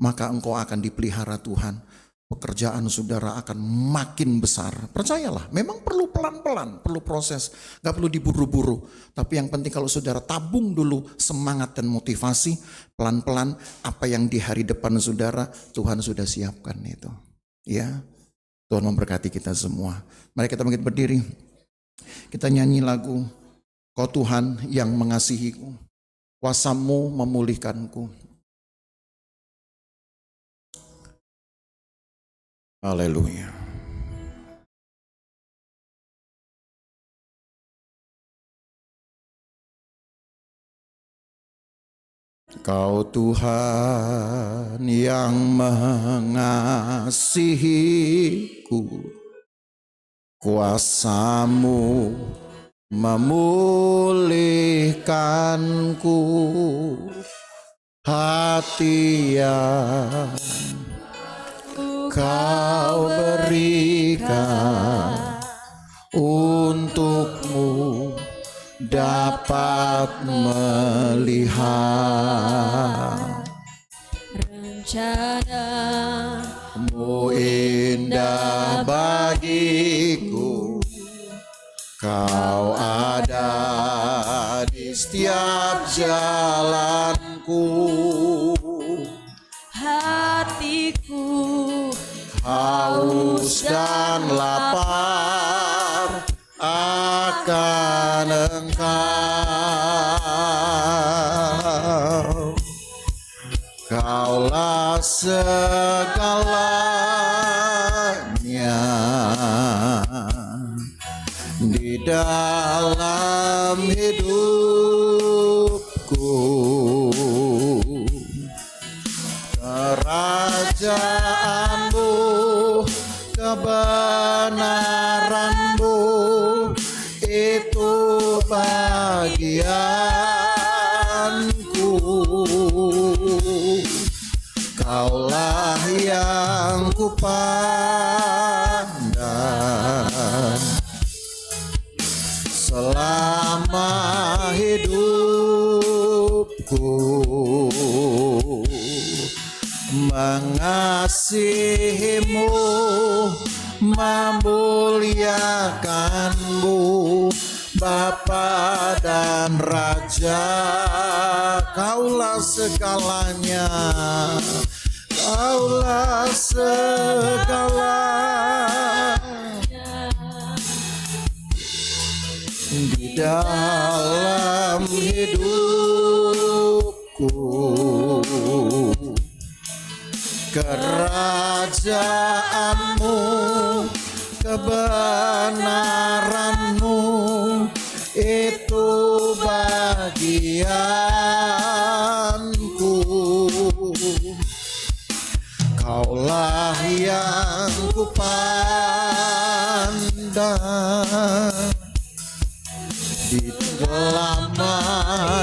Maka engkau akan dipelihara Tuhan. Pekerjaan saudara akan makin besar. Percayalah, memang perlu pelan-pelan, perlu proses. Gak perlu diburu-buru. Tapi yang penting kalau saudara tabung dulu semangat dan motivasi. Pelan-pelan apa yang di hari depan saudara, Tuhan sudah siapkan itu. Ya, Tuhan memberkati kita semua. Mari kita bangkit berdiri. Kita nyanyi lagu Kau Tuhan yang mengasihiku, kuasa-Mu memulihkanku. Haleluya. Kau Tuhan yang mengasihiku, kuasa-Mu memulihkanku, hati yang Kau berikan untuk-Mu dapat melihat. Rencana-Mu indah bagiku, Kau ada di setiap jalanku. Hatiku Haus dan lapar akan Engkau. Kaulah segalanya di dalam hidupku. Kerajaan-Mu, kebenaran-Mu, itu bagianku. Kaulah yang kupandang selama hidupku. Mengasihi-Mu, memuliakan-Mu, Bapa dan Raja. Kaulah segalanya, Kaulah segalanya di dalam hidupku. Kerajaan-Mu, kebenaran-Mu, itu bagianku. Kaulah yang kupandang di dalam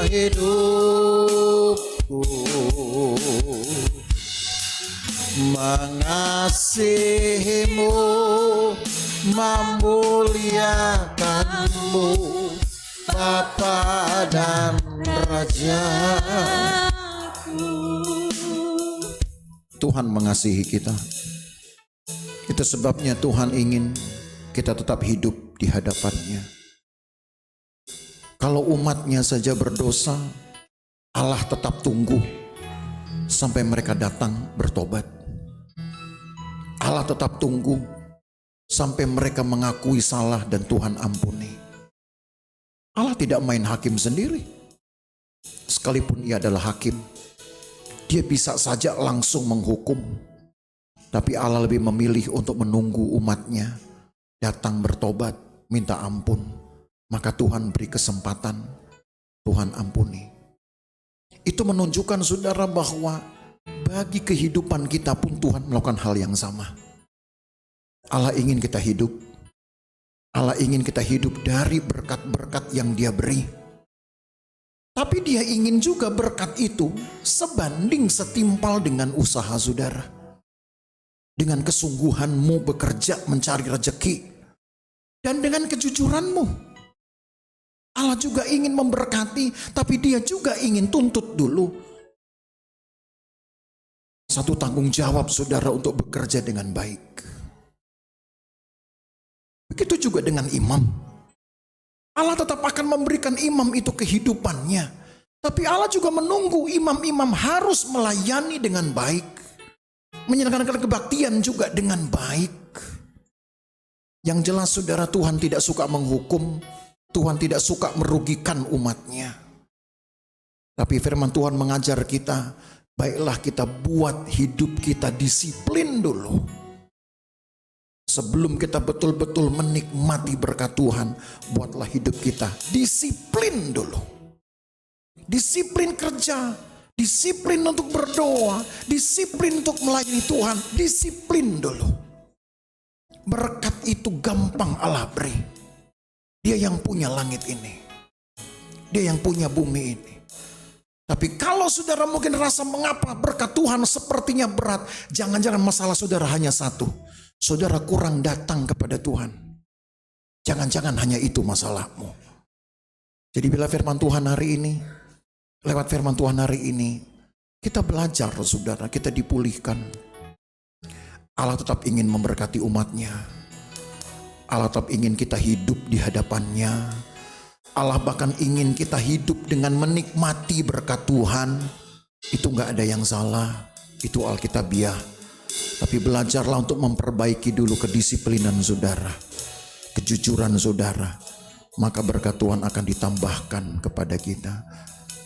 hidupku. Mengasihi-Mu, memuliakan-Mu, Bapa dan Raja. Tuhan mengasihi kita. Itu sebabnya Tuhan ingin kita tetap hidup di hadapan-Nya. Kalau umat-Nya saja berdosa, Allah tetap tunggu sampai mereka datang bertobat. Allah tetap tunggu sampai mereka mengakui salah dan Tuhan ampuni. Allah tidak main hakim sendiri. Sekalipun Ia adalah hakim, Dia bisa saja langsung menghukum. Tapi Allah lebih memilih untuk menunggu umat-Nya datang bertobat, minta ampun. Maka Tuhan beri kesempatan, Tuhan ampuni. Itu menunjukkan saudara bahwa bagi kehidupan kita pun Tuhan melakukan hal yang sama. Allah ingin kita hidup. Allah ingin kita hidup dari berkat-berkat yang Dia beri. Tapi Dia ingin juga berkat itu sebanding setimpal dengan usaha saudara. Dengan kesungguhanmu bekerja mencari rezeki. Dan dengan kejujuranmu. Allah juga ingin memberkati, tapi Dia juga ingin tuntut dulu. Satu tanggung jawab saudara untuk bekerja dengan baik. Begitu juga dengan imam. Allah tetap akan memberikan imam itu kehidupannya. Tapi Allah juga menunggu imam-imam harus melayani dengan baik. Menjalankan kebaktian juga dengan baik. Yang jelas saudara, Tuhan tidak suka menghukum. Tuhan tidak suka merugikan umat-Nya. Tapi firman Tuhan mengajar kita, baiklah kita buat hidup kita disiplin dulu. Sebelum kita betul-betul menikmati berkat Tuhan, buatlah hidup kita disiplin dulu. Disiplin kerja, Disiplin untuk berdoa, disiplin untuk melayani Tuhan, disiplin dulu. Berkat itu gampang Allah beri. Dia yang punya langit ini. Dia yang punya bumi ini. Tapi kalau saudara mungkin rasa mengapa berkat Tuhan sepertinya berat, jangan-jangan masalah saudara hanya satu. Saudara kurang datang kepada Tuhan. Jangan-jangan hanya itu masalahmu. Jadi bila firman Tuhan hari ini, lewat firman Tuhan hari ini, kita belajar saudara, kita dipulihkan. Allah tetap ingin memberkati umatnya. Allah tetap ingin kita hidup di hadapannya. Allah bahkan ingin kita hidup dengan menikmati berkat Tuhan. Itu gak ada yang salah, itu Alkitabiah. Tapi belajarlah untuk memperbaiki dulu kedisiplinan saudara, kejujuran saudara. Maka berkat Tuhan akan ditambahkan kepada kita.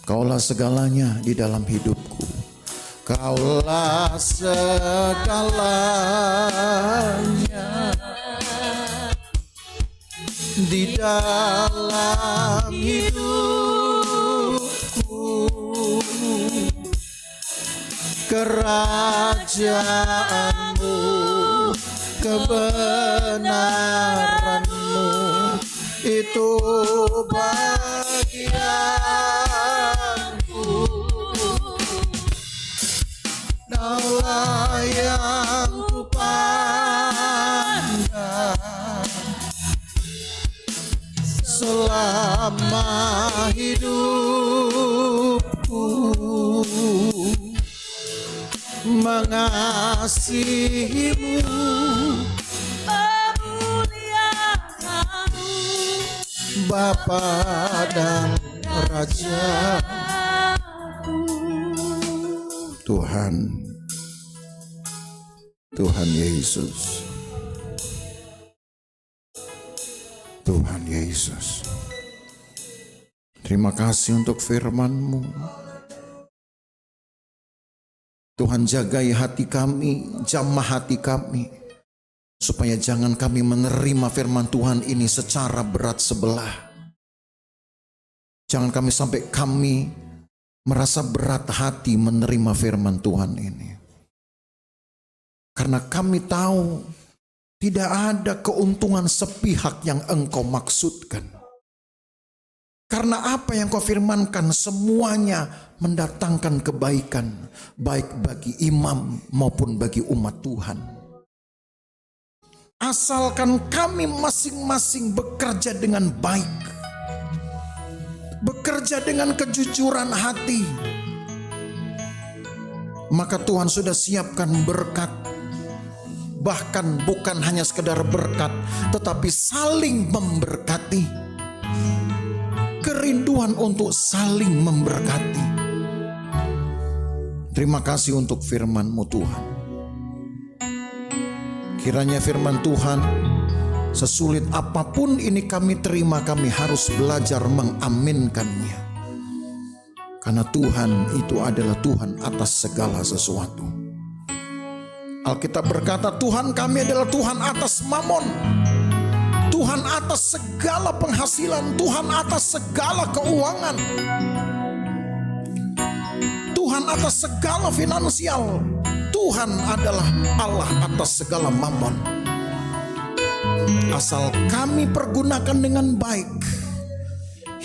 Kaulah segalanya di dalam hidupku. Kaulah segalanya di dalam hidupku. Kerajaanmu, kebenaranmu, itu bagianku. Daulah yang kupandang selama hidupku, mengasihimu, Bapa dan Raja. Tuhan Yesus, Tuhan Yesus, terima kasih untuk firman-Mu. Tuhan, jagai hati kami, jamah hati kami, supaya jangan kami menerima firman Tuhan ini secara berat sebelah. Jangan kami sampai kami merasa berat hati menerima firman Tuhan ini. Karena kami tahu tidak ada keuntungan sepihak yang Engkau maksudkan. Karena apa yang Kau firmankan semuanya mendatangkan kebaikan, baik bagi imam maupun bagi umat Tuhan. Asalkan kami masing-masing bekerja dengan baik, bekerja dengan kejujuran hati, maka Tuhan sudah siapkan berkat. Bahkan bukan hanya sekedar berkat, tetapi saling memberkati. Kerinduan untuk saling memberkati. Terima kasih untuk firman-Mu Tuhan. Kiranya firman Tuhan, sesulit apapun ini kami terima, kami harus belajar mengaminkannya. Karena Tuhan itu adalah Tuhan atas segala sesuatu. Alkitab berkata, Tuhan kami adalah Tuhan atas mamon, Tuhan atas segala penghasilan, Tuhan atas segala keuangan, Tuhan atas segala finansial. Tuhan adalah Allah atas segala mamon. Asal kami pergunakan dengan baik,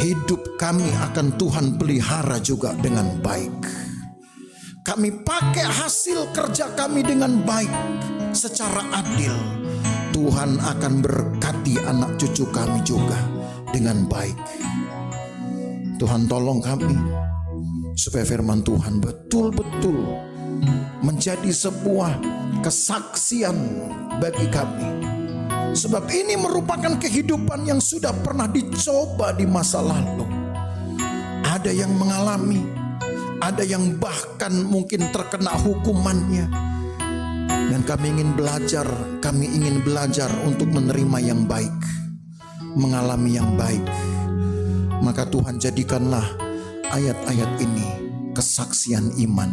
hidup kami akan Tuhan pelihara juga dengan baik. Kami pakai hasil kerja kami dengan baik, secara adil. Tuhan akan berkati anak cucu kami juga dengan baik. Tuhan tolong kami, supaya firman Tuhan betul-betul menjadi sebuah kesaksian bagi kami. Sebab ini merupakan kehidupan yang sudah pernah dicoba di masa lalu. Ada yang mengalami, ada yang bahkan mungkin terkena hukumannya. Dan kami ingin belajar untuk menerima yang baik, mengalami yang baik. Maka Tuhan jadikanlah ayat-ayat ini kesaksian iman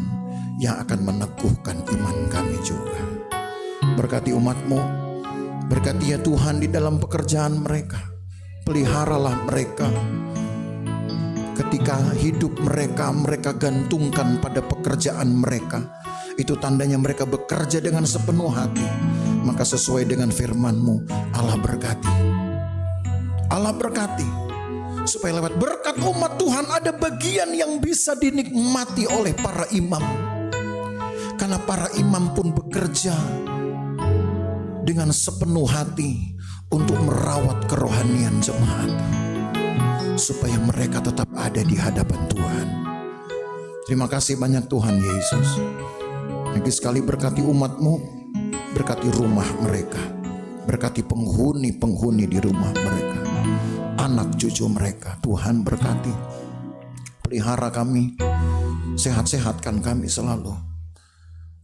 yang akan meneguhkan iman kami juga. Berkati umat-Mu, berkati ya Tuhan di dalam pekerjaan mereka. Peliharalah mereka. ketika hidup mereka gantungkan pada pekerjaan mereka, itu tandanya mereka bekerja dengan sepenuh hati. Maka sesuai dengan firman-Mu, Allah berkati. Allah berkati, supaya lewat berkat umat Tuhan ada bagian yang bisa dinikmati oleh para imam. Karena para imam pun bekerja dengan sepenuh hati untuk merawat kerohanian jemaat, supaya mereka tetap ada di hadapan Tuhan. Terima kasih banyak Tuhan Yesus. Lagi sekali berkati umat-Mu, berkati rumah mereka, berkati penghuni-penghuni di rumah mereka, anak cucu mereka. Tuhan berkati, pelihara kami, sehat-sehatkan kami selalu,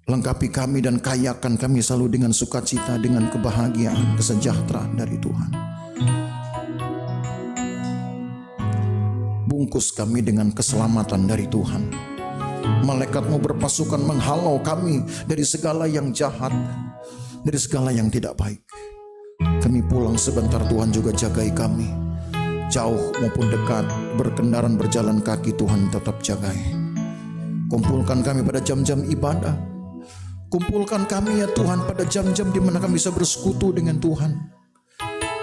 lengkapi kami dan kayakan kami selalu dengan sukacita, dengan kebahagiaan, kesejahteraan dari Tuhan. Bungkus kami dengan keselamatan dari Tuhan. Malaikat-Mu berpasukan menghalau kami dari segala yang jahat, dari segala yang tidak baik. Kami pulang sebentar, Tuhan juga jagai kami. Jauh maupun dekat, berkendaraan berjalan kaki, Tuhan tetap jagai. Kumpulkan kami pada jam-jam ibadah. Kumpulkan kami ya Tuhan pada jam-jam di mana kami bisa bersekutu dengan Tuhan.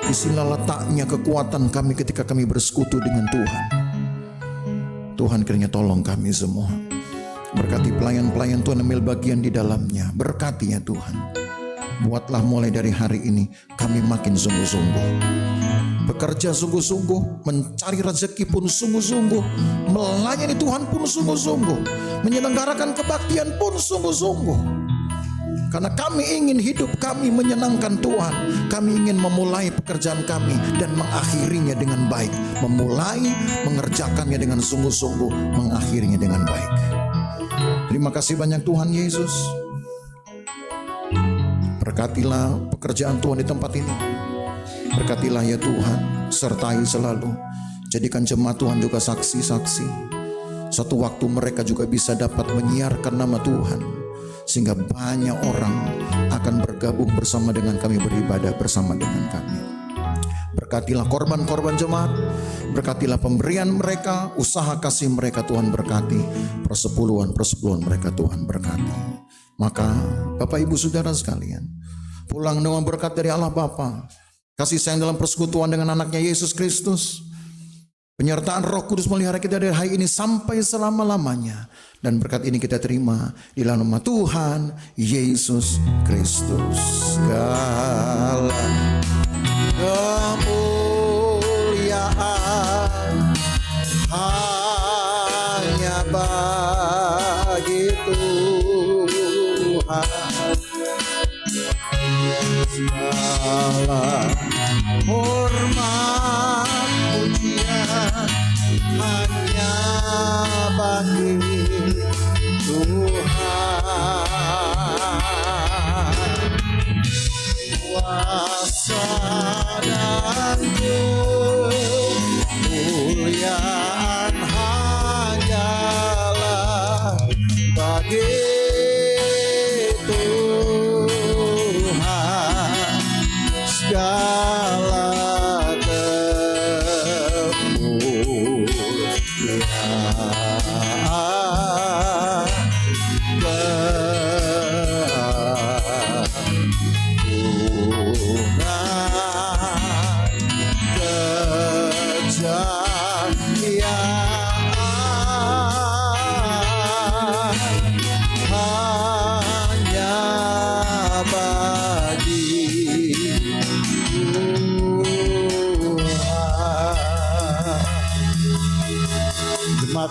Disinilah letaknya kekuatan kami ketika kami bersekutu dengan Tuhan. Tuhan kiranya tolong kami semua. Berkati pelayan-pelayan Tuhan, ambil bagian di dalamnya. Berkati ya Tuhan. Buatlah mulai dari hari ini kami makin sungguh-sungguh. Bekerja sungguh-sungguh, mencari rezeki pun sungguh-sungguh, melayani Tuhan pun sungguh-sungguh, menyelenggarakan kebaktian pun sungguh-sungguh. Karena kami ingin hidup kami menyenangkan Tuhan. Kami ingin memulai pekerjaan kami dan mengakhirinya dengan baik. Memulai mengerjakannya dengan sungguh-sungguh, mengakhirinya dengan baik. Terima kasih banyak Tuhan Yesus. Berkatilah pekerjaan Tuhan di tempat ini. Berkatilah ya Tuhan, sertai selalu. Jadikan jemaat Tuhan juga saksi-saksi. Suatu waktu mereka juga bisa dapat menyiarkan nama Tuhan, sehingga banyak orang akan bergabung bersama dengan kami, beribadah bersama dengan kami. Berkatilah korban-korban jemaat, berkatilah pemberian mereka, usaha kasih mereka Tuhan berkati, persepuluhan mereka Tuhan berkati. Maka Bapak Ibu Saudara sekalian, pulang dengan berkat dari Allah Bapa, kasih sayang dalam persekutuan dengan anaknya Yesus Kristus, penyertaan Roh Kudus melihara kita dari hari ini sampai selama-lamanya. Dan berkat ini kita terima di dalam nama Tuhan Yesus Kristus. Segala kemuliaan hanya bagi Tuhan. Segala hormat pujian hanya bagi Tuhan. Kuasa dan kemuliaan hanyalah bagi Tuhan. Segala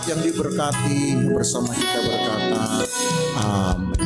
yang diberkati bersama kita berkata amin.